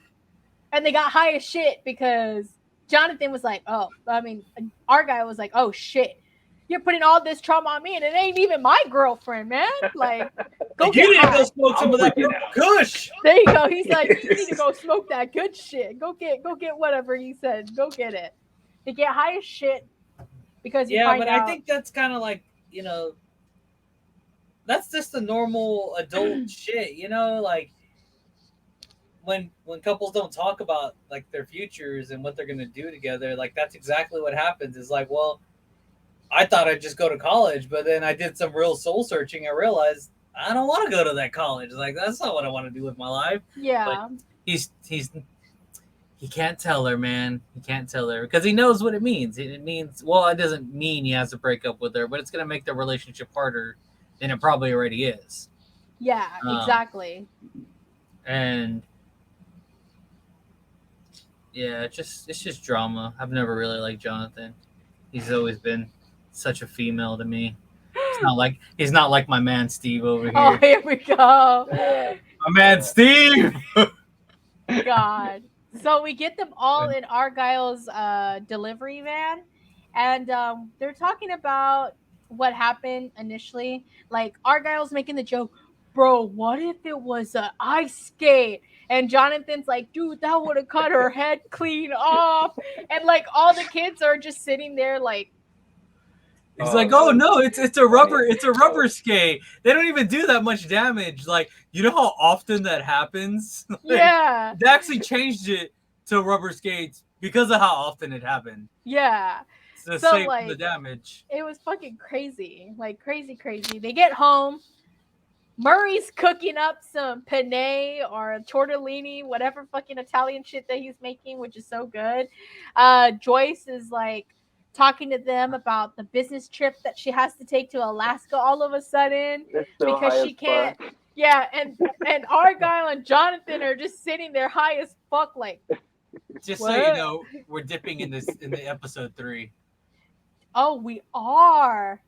And they got high as shit because Jonathan was like, oh, I mean, our guy was like, oh shit, you're putting all this trauma on me and it ain't even my girlfriend, man. Like, go You get need to go high. smoke I'm some of that freaking out. kush. There you go. He's like, you need to go smoke that good shit. Go get whatever he said. Go get it. They get high as shit because you Yeah, find but I out. think that's kind of like, that's just the normal adult shit, like when couples don't talk about like their futures and what they're gonna do together, like that's exactly what happens. Is like, well, I thought I'd just go to college, but then I did some real soul searching. I realized I don't want to go to that college. Like that's not what I want to do with my life. But Yeah. he's he can't tell her, man. He can't tell her because he knows what it means. It means, well, it doesn't mean he has to break up with her, but it's gonna make the relationship harder than it probably already is. Yeah, Um, exactly. and yeah, it's just drama. I've never really liked Jonathan. He's always been such a female to me. He's not like my man Steve over Oh, here. here we go. Yeah. My man Steve. God. So we get them all in Argyle's delivery van, and they're talking about what happened initially. Like Argyle's making the joke, bro. What if it was a ice skate? And Jonathan's like, dude, that would have cut her head clean off. And like all the kids are just sitting there, like, He's like, That oh was no, fucking it's a funny rubber, as it's a hell. rubber skate. They don't even do that much damage. Like, you know how often that happens? Like, yeah, they actually changed it to rubber skates because of how often it happened. yeah. To So save the like, damage. it was fucking crazy, like crazy, crazy. They get home. Murray's cooking up some penne or tortellini, whatever fucking Italian shit that he's making, which is so good. Joyce is like talking to them about the business trip that she has to take to Alaska all of a sudden It's so because high as she fuck. can't. Yeah, and Argyle and Jonathan are just sitting there high as fuck, like Just so you what? know, we're dipping in the episode 3. Oh, we are.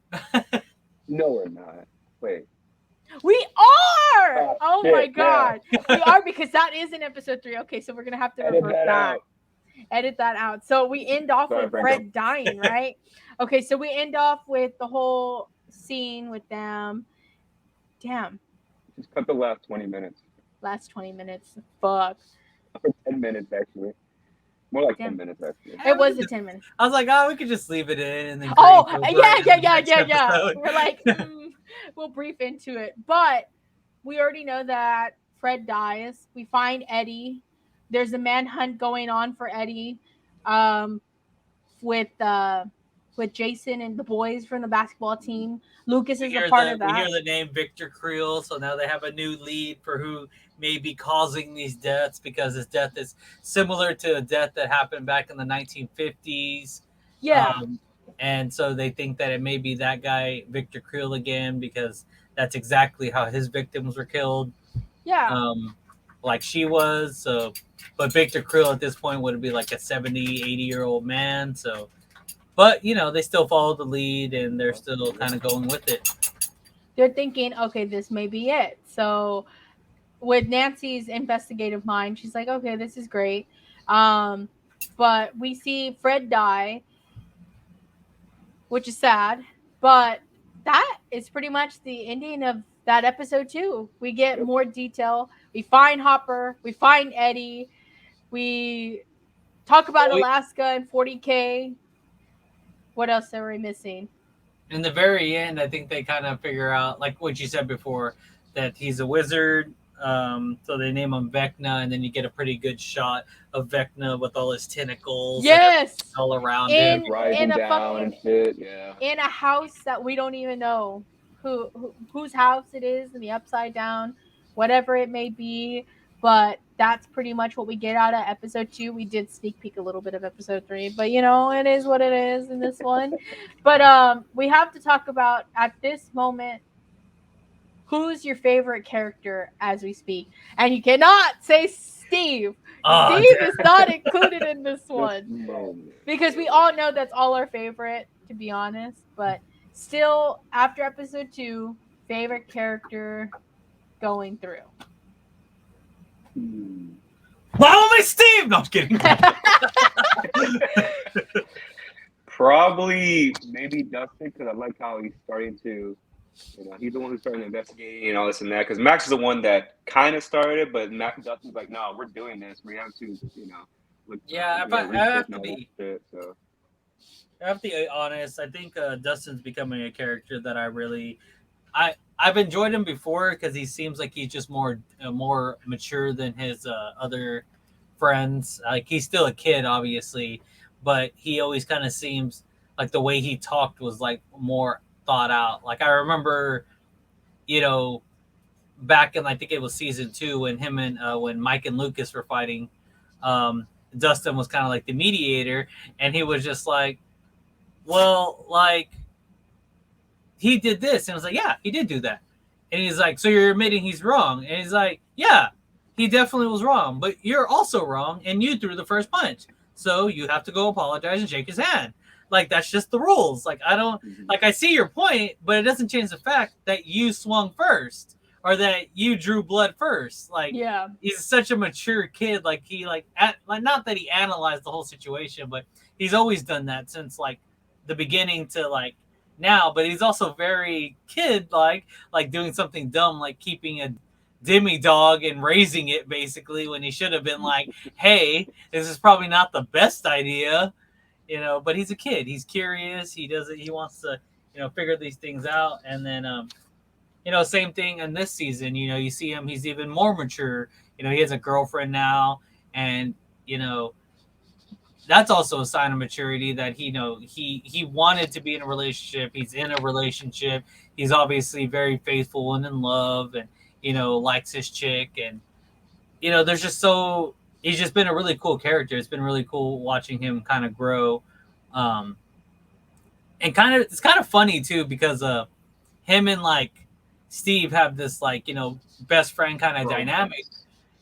No, we're not. Wait. We are. Oh Oh my shit. Yeah. god, we are because that is in episode 3. Okay, so we're gonna have to Edit revert that back. out. Edit that out. So we end off Sorry, with Franco. Fred dying, right? Okay, so we end off with the whole scene with them. Damn, Just cut the last 20 minutes last 20 minutes. Fuck. or 10 minutes actually. More like 10 10. minutes actually. It was a 10 minutes. I was like, oh, we could just leave it in and then Oh, graze over yeah, it yeah, in the yeah, next yeah, yeah. episode. We're like, we'll brief into it. But we already know that Fred dies. We find Eddie. There's a manhunt going on for Eddie, um, with Jason and the boys from the basketball team. Lucas is a part of We hear that. the name Victor Creel, so now they have a new lead for who may be causing these deaths because his death is similar to a death that happened back in the 1950s. Yeah, Um, and so they think that it may be that guy, Victor Creel, again, because that's exactly how his victims were killed, yeah. um, like she was. So, but Victor Creel at this point would be like a 70, 80-year-old man. So, but, they still follow the lead and they're still kind of going with it. They're thinking, okay, this may be it. So with Nancy's investigative mind, she's like, okay, this is great. Um, but we see Fred die, which is sad. But that is pretty much the ending of that episode too. We get Yep. more detail. We find Hopper. We find Eddie. We talk about Well, Alaska and 40K. What else are we missing? in the very end, I think they kind of figure out, like what you said before, that he's a wizard. So they name him Vecna, and then you get a pretty good shot of Vecna with all his tentacles and everything Yes, all around him. Like in rising a down and fucking shit. Yeah. in a house that we don't even know whose house it is in the upside down, whatever it may be. But that's pretty much what we get out of episode 2. We did sneak peek a little bit of episode 3, but it is what it is in this one. But we have to talk about at this moment who's your favorite character as we speak, and you cannot say Steve. Oh, Steve is not included in this This one moment. because we all know that's all our favorite, to be honest. But still, after episode 2, favorite character going through. Hmm. follow me, Steve. No, I'm kidding. Probably maybe Dustin because I like how he's starting to, he's the one who's starting investigating and all this and that. Because Max is the one that kind of started it, but Dustin's like, no, we're doing this. We have to, look, Yeah, I research have and to all that be. shit. So I have to be honest. I think Dustin's becoming a character that I've enjoyed him before because he seems like he's just more mature than his other friends. Like he's still a kid, obviously, but he always kind of seems like the way he talked was like more thought out. Like I remember, you know, back in I think it was season 2 when him and when Mike and Lucas were fighting. Dustin was kind of like the mediator, and he was just like, well, like he did this, and I was like, yeah, he did do that. And he's like, so you're admitting he's wrong? And he's like, yeah, he definitely was wrong, but you're also wrong, and you threw the first punch, so you have to go apologize and shake his hand. Like that's just the rules. Like I don't like I see your point, but it doesn't change the fact that you swung first or that you drew blood first. Like Yeah. he's such a mature kid. Like he like not that he analyzed the whole situation, but he's always done that since like the beginning to like now. But he's also very kid like doing something dumb like keeping a demi dog and raising it basically when he should have been like, hey, this is probably not the best idea, but he's a kid, he's curious, he wants to figure these things out. And then same thing in this season, you see him, he's even more mature, he has a girlfriend now. And that's also a sign of maturity that he wanted to be in a relationship, he's in a relationship, he's obviously very faithful and in love, and likes his chick. And there's just he's just been a really cool character. It's been really cool watching him kind of grow. um and it's kind of funny too because him and like Steve have this like best friend kind of dynamic,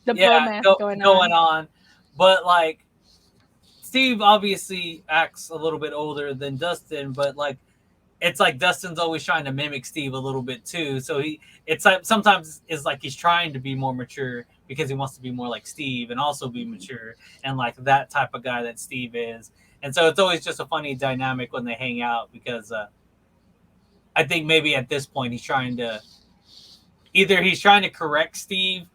The yeah, bromance going going on. on. But like Steve obviously acts a little bit older than Dustin, but like it's like Dustin's always trying to mimic Steve a little bit too. So it's like sometimes it's like he's trying to be more mature because he wants to be more like Steve and also be mature and like that type of guy that Steve is. And so it's always just a funny dynamic when they hang out because I think maybe at this point he's trying to correct Steve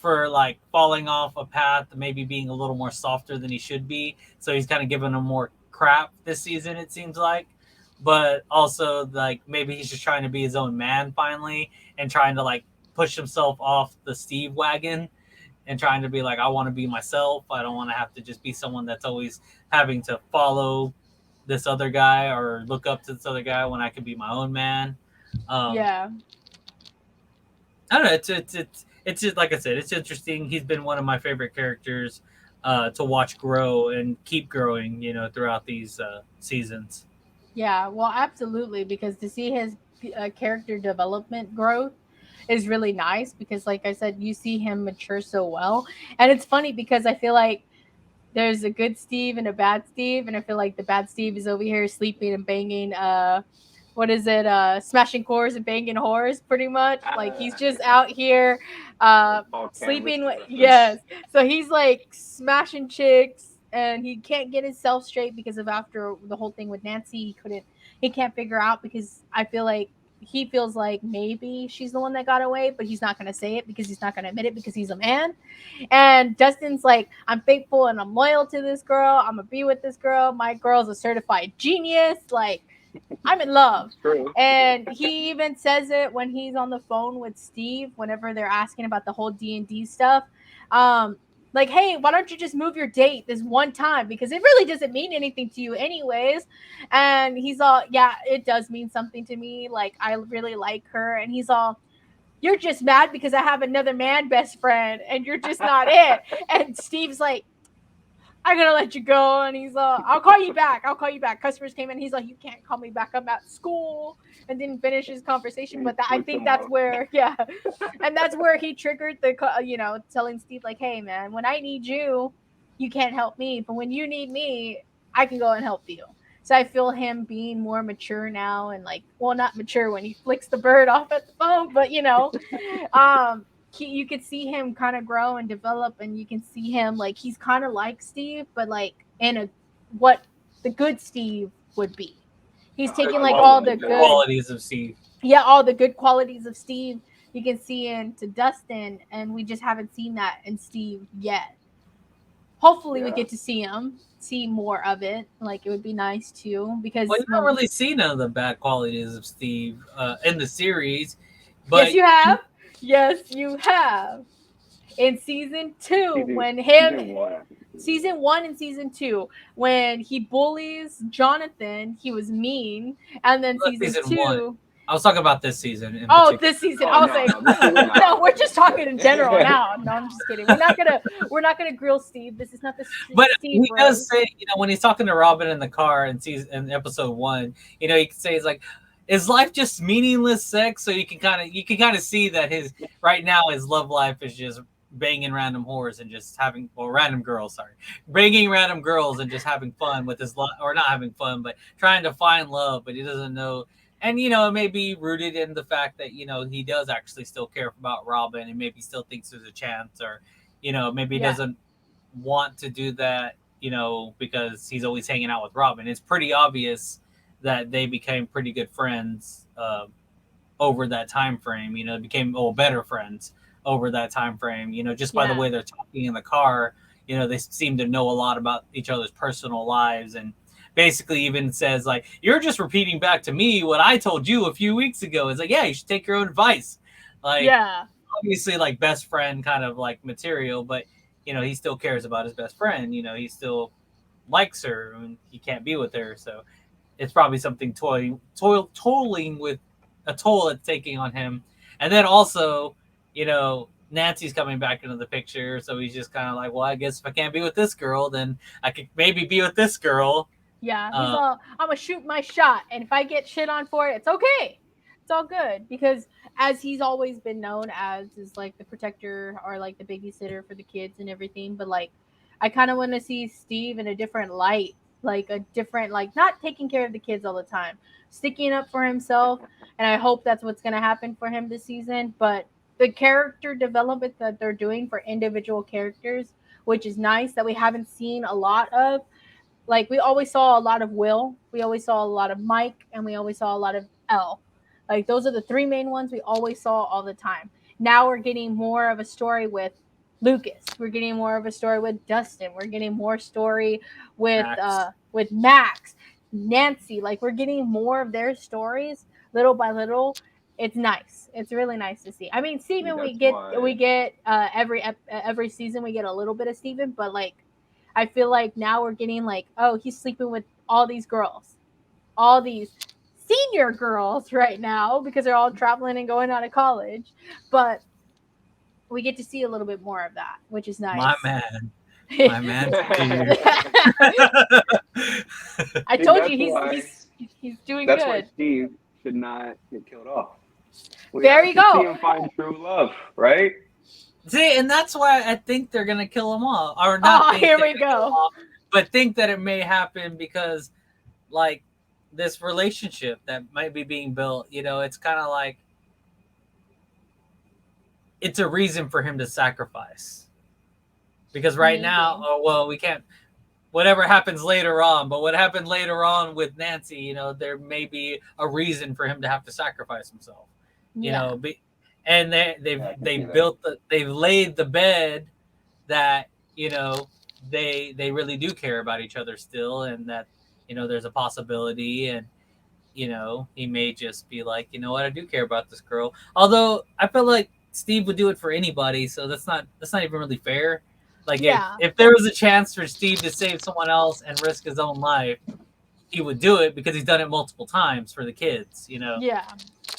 for like falling off a path, maybe being a little more softer than he should be. So he's kind of giving him more crap this season, it seems like. But also, like, maybe he's just trying to be his own man finally and trying to like push himself off the Steve wagon and trying to be like, I want to be myself. I don't want to have to just be someone that's always having to follow this other guy or look up to this other guy when I could be my own man. Um, Yeah. I don't know. It's just like I said. It's interesting. He's been one of my favorite characters to watch grow and keep growing. Throughout these seasons. Yeah, well, absolutely, because to see his character development growth is really nice because, like I said, you see him mature so well. And it's funny because I feel like there's a good Steve and a bad Steve, and I feel like the bad Steve is over here sleeping and banging what is it, smashing cores and banging whores, pretty much. Like he's Ah, just out here uh all cameras sleeping to with, reference. yes. So he's like smashing chicks and he can't get himself straight because of after the whole thing with Nancy, he can't figure out because I feel like he feels like maybe she's the one that got away, but he's not going to say it because he's not going to admit it because he's a man. And Dustin's like, I'm faithful and I'm loyal to this girl. I'm gonna be with this girl. My girl's a certified genius. Like, I'm in love. It's true. And he even says it when he's on the phone with Steve whenever they're asking about the whole D&D stuff. Um like, hey, why don't you just move your date this one time because it really doesn't mean anything to you anyways. And he's all, yeah, it does mean something to me. Like, I really like her. And he's all, you're just mad because I have another man best friend and you're just not it. And Steve's like, I'm gonna let you go. And he's I'll call you back. I'll call you back. Customers came in. He's like, you can't call me back. I'm at school. And didn't finish his conversation. And But I flipped think them that's off. where, yeah. And that's where he triggered telling Steve, like, hey, man, when I need you, you can't help me. But when you need me, I can go and help you. So I feel him being more mature now and like, well, not mature when he flicks the bird off at the phone, but you could see him kind of grow and develop, and you can see him like he's kind of like Steve, but like in a what the good Steve would be. He's taking I like love all that. the The Yeah. good, qualities of Steve. yeah, all the good qualities of Steve. You can see into Dustin, and we just haven't seen that in Steve yet. Hopefully, we Yeah. get to see more of it. Like, it would be nice too, Well, because you don't when, really see none of the bad qualities of Steve in the series, yes, but you have, yes, you have in season two Season when him season one. season one and season two when he bullies Jonathan, he was mean, and then season season one. two, I was talking about this season in oh, particular. this season, Oh I was no, like, no, this season no, not. we're just talking in general now. No, I'm just kidding. We're not gonna grill Steve. This is not the But Steve he does roast. say, when he's talking to Robin in the car in season in episode one, he can say, "It's like, is life just meaningless sex?" So you can kind of see that his right now his love life is just banging random whores and just having, or random girls, sorry, banging random girls and just having fun with his love, or not having fun, but trying to find love, but he doesn't know. And it may be rooted in the fact that he does actually still care about Robin and maybe still thinks there's a chance, or maybe he Yeah, doesn't want to do that, because he's always hanging out with Robin. It's pretty obvious that they became pretty good friends over that time frame. Became better friends over that time frame. Just by the yeah, way they're talking in the car. They seem to know a lot about each other's personal lives, and basically even says like, "You're just repeating back to me what I told you a few weeks ago." It's like, yeah, you should take your own advice. Like, yeah, obviously, like best friend kind of like material, but he still cares about his best friend. He still likes her and he can't be with her. So it's probably something toiling with a toll it's taking on him. And then also, Nancy's coming back into the picture. So he's just kind of like, well, I guess if I can't be with this girl, then I could maybe be with this girl. yeah. He's Uh, all, I'm gonna shoot my shot, and if I get shit on for it, it's okay. It's all good because as he's always been known as is like the protector or like the babysitter for the kids and everything. But like, I kind of want to see Steve in a different light, like a different, like not taking care of the kids all the time, sticking up for himself. And I hope that's what's gonna happen for him this season. But the character development that they're doing for individual characters, which is nice that we haven't seen a lot of, like we always saw a lot of Will, we always saw a lot of Mike, and we always saw a lot of L. Like those are the three main ones we always saw all the time. Now we're getting more of a story with Lucas. We're getting more of a story with Dustin. We're getting more story Max. with Max, Nancy. Like we're getting more of their stories little by little. It's nice. It's really nice to see. I mean, See, Steven, that's we why. get every season we get a little bit of Steven, but like I feel like now we're getting like, oh, he's sleeping with all these girls, all these senior girls right now because they're all traveling and going out of college. But we get to see a little bit more of that, which is My nice. man. My man Steve. I See, told you he's doing that's why good. Steve should not get killed off. We There have you to see go. him find true love, right? See, and that's why I think they're gonna kill him off, or not Oh, think here they're we gonna kill him go. off, but think that it may happen because, like, this relationship that might be being built. It's kind of like it's a reason for him to sacrifice. Because right now, Maybe. oh well, we can't. Whatever happens later on, but what happened later on with Nancy, there may be a reason for him to have to sacrifice himself. You Yeah. know, be, and Yeah, I can they see that. built they've laid the bed that they really do care about each other still, and that there's a possibility, and he may just be like, you know what, I do care about this girl. Although I feel like Steve would do it for anybody, so that's not even really fair. Like Yeah. if there was a chance for Steve to save someone else and risk his own life, he would do it because he's done it multiple times for the kids. Yeah.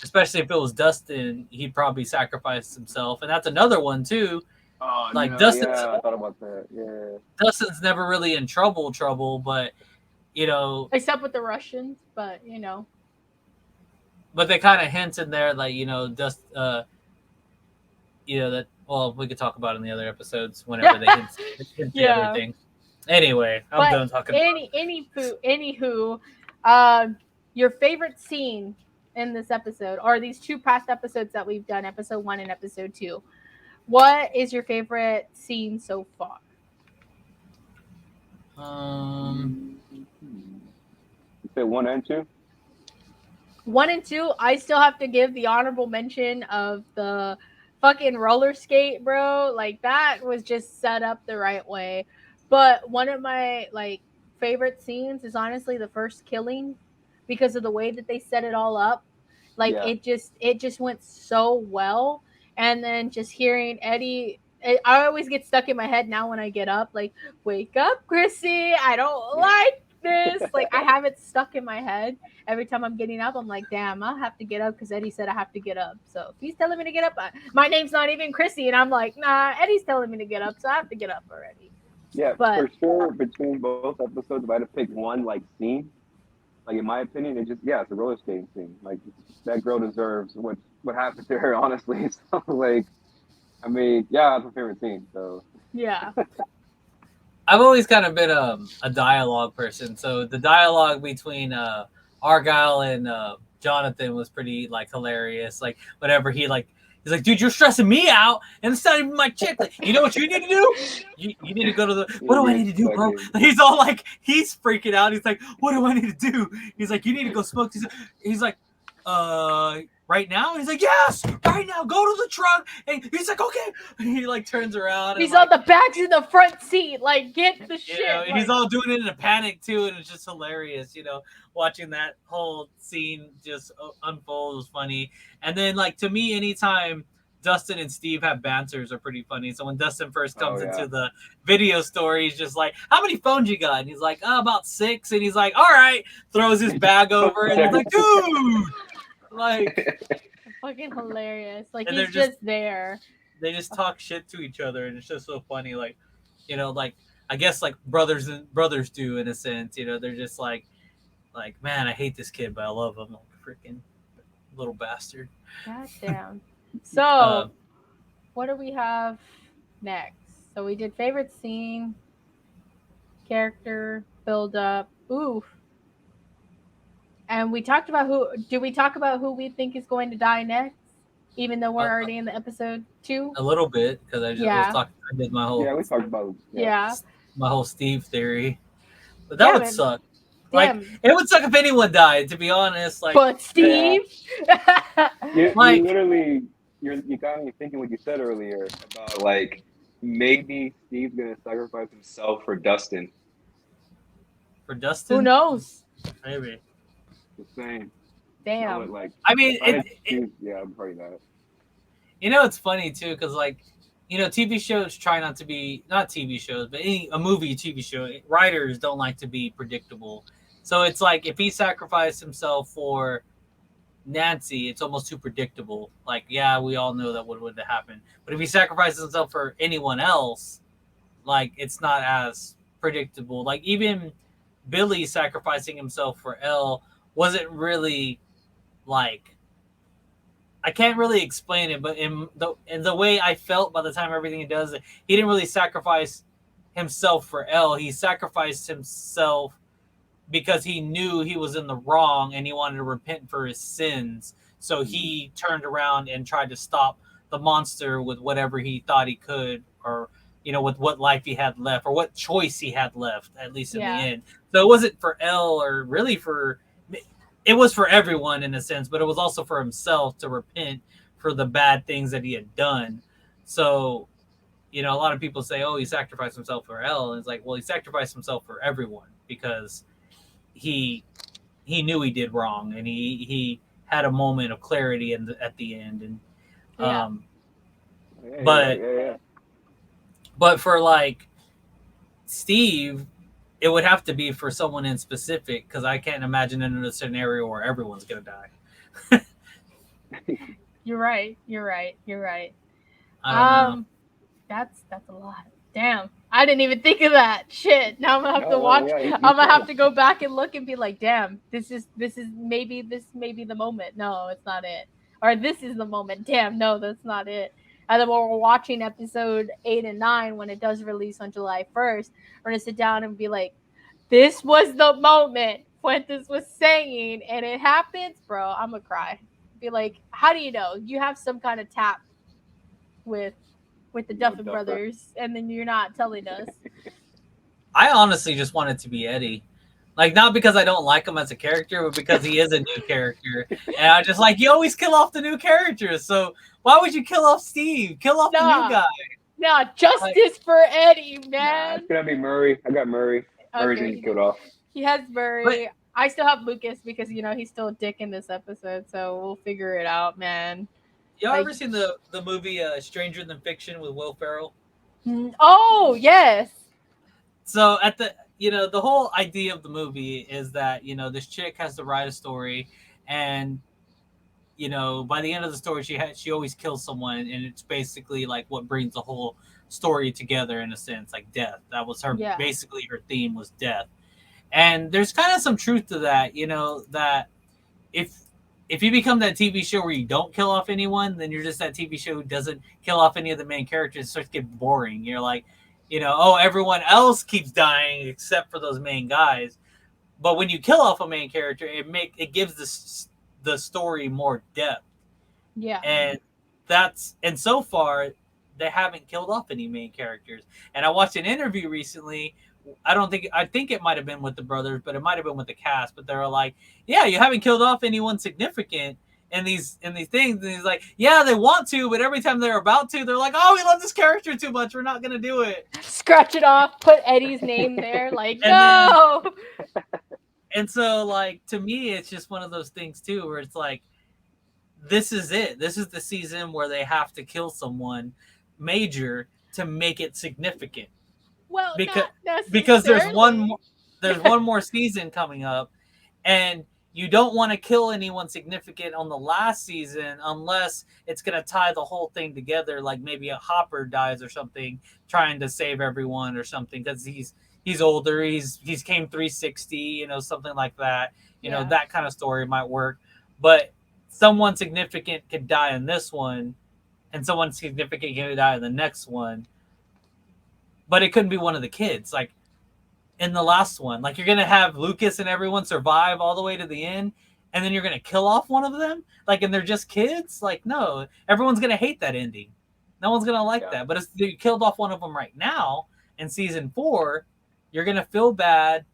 Especially if it was Dustin, he'd probably sacrifice himself, and that's another one too. Oh Like no, yeah, I thought about that. Yeah. Dustin's never really in trouble, but Except with the Russians, but they kind of hint in there, like that. Well, we could talk about it in the other episodes whenever they hint the other yeah. thing. Anyway, I'm But done talking about it. anywho, your favorite scene in this episode, or these two past episodes that we've done, episode 1 and episode 2. What is your favorite scene so far? You say 1 and 2? 1 and 2, I still have to give the honorable mention of the fucking roller skate, bro. Like that was just set up the right way. But one of my like favorite scenes is honestly the first killing because of the way that they set it all up. Like Yeah. it just went so well. And then just hearing Eddie, I always get stuck in my head now when I get up, like, wake up, Chrissy. I don't like this. Like I have it stuck in my head every time I'm getting up. I'm like, damn, I'll have to get up because Eddie said I have to get up. So if he's telling me to get up, my name's not even Chrissy, and I'm like, nah, Eddie's telling me to get up, so I have to get up already. Yeah, But for sure. Between both episodes, if I had to pick one like scene, like in my opinion, it's a roller skating scene. Like that girl deserves what happened to her. Honestly, so like, I mean, yeah, that's my favorite scene. So yeah, I've always kind of been a dialogue person, so the dialogue between Argyle and Jonathan was pretty like hilarious. Like whenever he's like, dude, you're stressing me out, and it's not even my chick. Like, you know what you need to do? You need to go to the. What do I you're need to do, bro? fucking He's all like, he's freaking out. He's like, what do I need to do? He's like, you need to go smoke. He's like, right now? He's like, yes, right now. Go to the truck. And he's like, okay. And he like turns around. he's And, on the back in the front seat. Like, get the shit. and he's all doing it in a panic too, and it's just hilarious. Watching that whole scene just unfold was funny. And then, like, to me, anytime Dustin and Steve have banters are pretty funny. So when Dustin first comes into the video store, he's just like, how many phones you got? And he's like, about 6. And he's like, all right, throws his bag over, and he's like, dude, like, fucking hilarious. Like and he's just there. They just talk shit to each other, and it's just so funny. Like, like I guess like brothers do in a sense. They're just like, man, I hate this kid, but I love him. Freaking little bastard. God damn. So, what do we have next? So we did favorite scene, character build up. Oof. And we talked about who. Did we talk about who we think is going to die next? Even though we're already in the episode 2. A little bit because I did my whole. Yeah, we talked about my whole Steve theory, but that would suck. Damn. Like, it would suck if anyone died, to be honest. Like, but Steve, you literally, you got me thinking what you said earlier about like maybe Steve's gonna sacrifice himself for Dustin. For Who Dustin, knows? maybe. Just saying. That would Damn. like I mean, if I had to choose, yeah, I'm probably that. it's funny too because TV shows try not to be not TV shows, but a movie, TV show, writers don't like to be predictable. So it's like if he sacrificed himself for Nancy, it's almost too predictable. Like, yeah, we all know that would have happened. But if he sacrifices himself for anyone else, like it's not as predictable. Like even Billy sacrificing himself for Elle wasn't really like I can't really explain it, but in the way I felt by the time everything he does, he didn't really sacrifice himself for Elle. He sacrificed himself because he knew he was in the wrong and he wanted to repent for his sins. So he turned around and tried to stop the monster with whatever he thought he could, or with what life he had left, or what choice he had left, at least in the Yeah. end. So it wasn't for Elle, or really for it was for everyone in a sense, but it was also for himself to repent for the bad things that he had done. So, a lot of people say, "Oh, he sacrificed himself for Elle," and it's like, well, he sacrificed himself for everyone because he he knew he did wrong, and he had a moment of clarity at the end, and Yeah. Yeah, you're right. but Yeah, yeah. but for like Steve, it would have to be for someone in specific because I can't imagine in a scenario where everyone's gonna die. You're right. You're right. You're right. I don't know. Um, that's a lot. Damn. I didn't even think of that. Shit. Now I'm gonna have to No, watch. yeah, you I'm gonna have should. to go back and look and be like, damn, this may be the moment. No, it's not it. Or this is the moment. Damn, no, that's not it. And then when we're watching episode 8 and 9 when it does release on July 1st, we're gonna sit down and be like, this was the moment Fuentes was saying, and it happens, bro. I'm gonna cry. Be like, how do you know? You have some kind of tap with the Duffin Duffer. brothers, and then you're not telling us. I honestly just want it to be Eddie. Like, not because I don't like him as a character, but because he is a new character. And I just like, you always kill off the new characters. So why would you kill off Steve? Kill off the new Nah, guy. nah, Like, justice for Eddie, Nah, man. it's gonna be Murray. I got Murray. Murray's gonna get Okay, killed off. he has but Murray. I still have Lucas because he's still a dick in this episode, so we'll figure it out, man. y'all Like, ever seen the movie Stranger Than Fiction with Will Ferrell? oh yes, So at the whole idea of the movie is that this chick has to write a story, and by the end of the story she always kills someone, and it's basically like what brings the whole story together in a sense, like death. That was her yeah, basically her theme was death. And there's kind of some truth to that, that if if you become that TV show where you don't kill off anyone, then you're just that TV show who doesn't kill off any of the main characters. It starts to get boring. You're like, oh, everyone else keeps dying except for those main guys. But when you kill off a main character, it gives the story more depth. yeah. And so far they haven't killed off any main characters. And I watched an interview recently. I think it might have been with the brothers, but it might have been with the cast. But they were like, "Yeah, you haven't killed off anyone significant in these things." And he's like, "Yeah, they want to, but every time they're about to, they're like, oh, we love this character too much. We're not gonna do it." Scratch it off. Put Eddie's name there. Like, And then no. and so like to me, it's just one of those things too, where it's like, this is it. This is the season where they have to kill someone major to make it significant. Well, because not because necessarily. there's one more season coming up, and you don't want to kill anyone significant on the last season unless it's going to tie the whole thing together, like maybe a Hopper dies or something trying to save everyone or something, because he's older, he's came 360, something like that. Yeah. That kind of story might work. But someone significant could die in this one, and someone significant could die in the next one, but it couldn't be one of the kids. Like in the last one, like you're gonna have Lucas and everyone survive all the way to the end, and then you're gonna kill off one of them, like, and they're just kids. Like, no, everyone's gonna hate that ending. No one's gonna like that. But if you killed off one of them right now in season 4, you're gonna feel bad.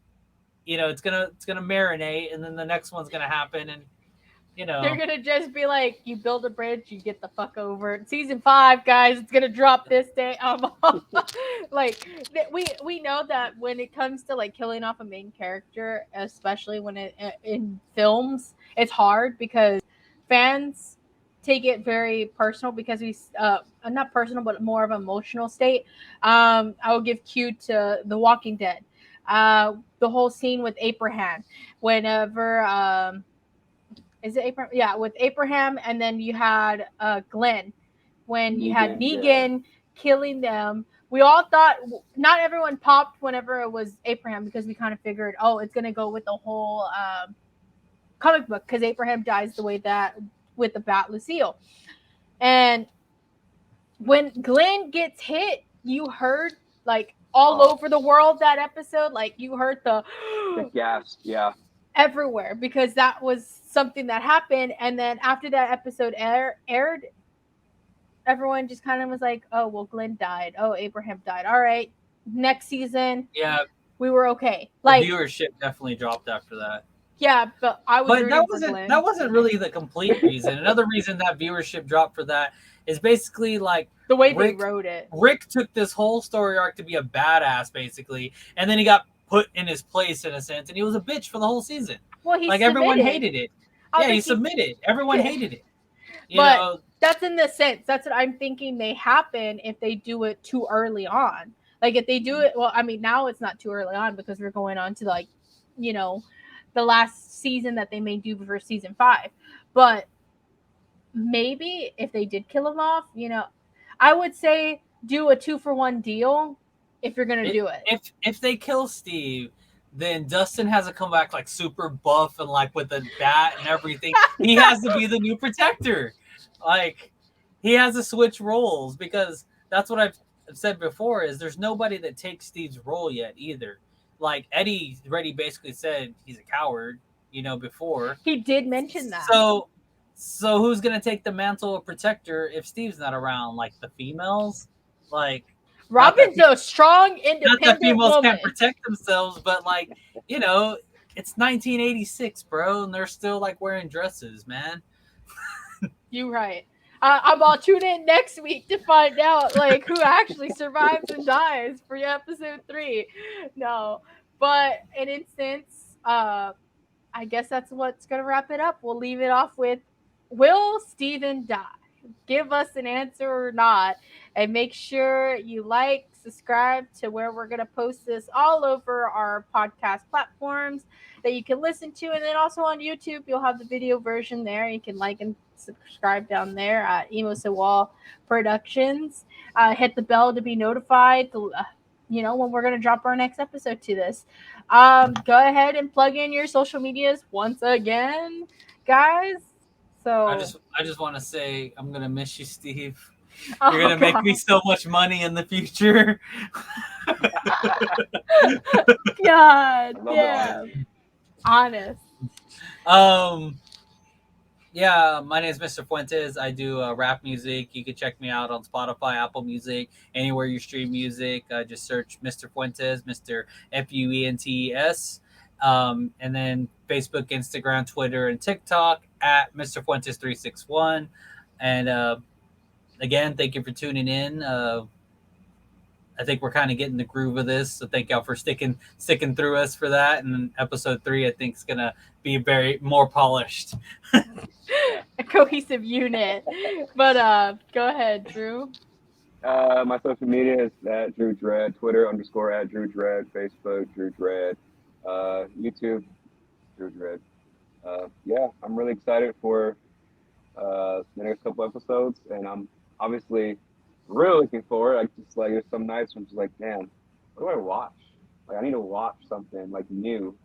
It's gonna marinate, and then the next one's gonna happen, and you They're know. gonna just be like, you build a bridge, you get the fuck over it. Season 5, guys, it's gonna drop this day. Like we know that when it comes to like killing off a main character, especially when it in films, it's hard because fans take it very personal because we not personal but more of an emotional state. I will give cue to The Walking Dead. The whole scene with Abraham, whenever is it Abraham? Yeah, with Abraham, and then you had Glenn when you had Negan, yeah. Negan killing them. We all thought not everyone popped whenever it was Abraham because we kind of figured, oh, it's gonna go with the whole comic book because Abraham dies the way that with the Bat Lucille. And when Glenn gets hit, you heard like all Oh, over the world that episode, like you heard the the gasp, yeah. everywhere because that was something that happened. And then after that episode aired, everyone just kind of was like, "Oh, well, Glenn died. Oh, Abraham died. All right, next season Yeah, we were okay." the Like, viewership definitely dropped after that. yeah, but I was But rooting for Glenn. that wasn't really the complete reason. Another reason that viewership dropped for that is basically like The way they Rick wrote it. Rick took this whole story arc to be a badass basically, and then he got put in his place in a sense, and he was a bitch for the whole season. Well, he Like everyone submitted. hated it. I was Yeah, he like, he submitted. Everyone did. hated it. You But know, that's in the sense. That's what I'm thinking may happen if they do it too early on. Like if they do it, well, I mean, now it's not too early on because we're going on to like, you know, the last season that they may do for season 5. But maybe if they did kill him off, I would say do a 2-for-1 deal if you're gonna do it. if they kill Steve, then Dustin has to come back like super buff and like with a bat and everything. He has to be the new protector. Like he has to switch roles because that's what I've said before is there's nobody that takes Steve's role yet either. Like Eddie already basically said he's a coward, before. He did mention that. So who's gonna take the mantle of protector if Steve's not around? Like the females? Like not that Robin's a strong, not that independent females can't woman. protect themselves, but like, you know, it's 1986, bro, and they're still like wearing dresses, man. You right. I'm all tune in next week to find out like who actually survives and dies for episode 3. No, but in instance, I guess that's what's gonna wrap it up. We'll leave it off with, will Steven die? Give us an answer or not, and make sure you like, subscribe to where we're gonna post this all over our podcast platforms that you can listen to, and then also on YouTube you'll have the video version there. You can like and subscribe down there at Emo Sawal Productions. Hit the bell to be notified. When we're gonna drop our next episode to this. Go ahead and plug in your social medias once again, guys. I So, just I just want to say I'm gonna miss you, Steve. You're oh gonna make me god, so much money in the future. god, I love the yeah, honesty. honest. um, Yeah, my name is Mr. Fuentes. I do rap music. You can check me out on Spotify, Apple Music, anywhere you stream music. Just search Mr. Fuentes, Mr. Fuentes. And then Facebook, Instagram, Twitter, and TikTok at Mr. Fuentes361. And again, thank you for tuning in. I think we're kind of getting the groove of this, so thank y'all for sticking through us for that. And episode 3, I think, is gonna be very more polished. Yeah. A cohesive unit. But go ahead, Drew. My social media is at Drew Dredd, Twitter _ at Drew Dredd, Facebook Drew Dredd, YouTube Drew Dredd. Yeah, I'm really excited for the next couple episodes, and I'm obviously really looking forward. Like just like there's some nights when I'm just like, damn, what do I watch? Like I need to watch something like new.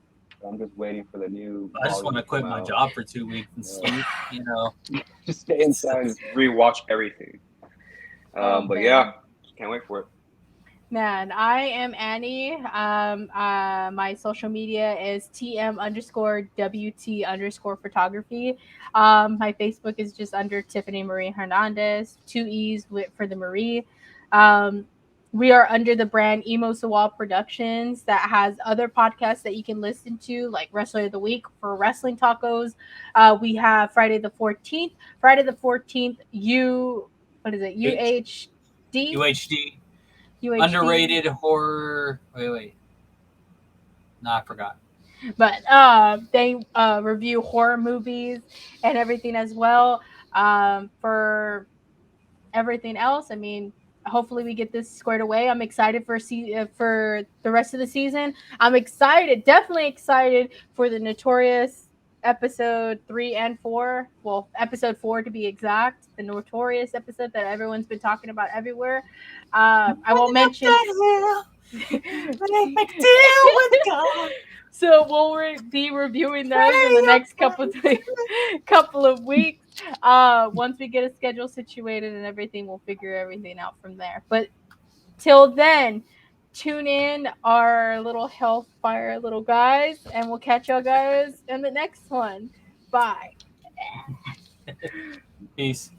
I'm just waiting for the new I just want volume to to come quit my out. job for 2 weeks and Yeah. sleep. Just stay inside and just rewatch everything. Oh But yeah, man. can't wait for it. Man, I am Annie. My social media is TM_WT_photography. My Facebook is just under Tiffany Marie Hernandez, 2 E's for the Marie. Um, We are under the brand Emo Sawal Productions that has other podcasts that you can listen to, like Wrestler of the Week for wrestling tacos. We have Friday the 14th. Friday the 14th, what is it? H UHD? UHD UHD. underrated horror. Wait. No, I forgot. But they review horror movies and everything as well. For everything else, I mean, hopefully we get this squared away. I'm excited for the rest of the season. I'm excited, definitely excited for the Notorious episode 3 and 4. Well, episode 4 to be exact, the Notorious episode that everyone's been talking about everywhere. I won't Running up mention. that hill, make a deal with God. So we'll be reviewing those in the next couple of weeks. Once we get a schedule situated and everything, we'll figure everything out from there. But till then, tune in our little hellfire little guys, and we'll catch y'all guys in the next one. Bye. Peace.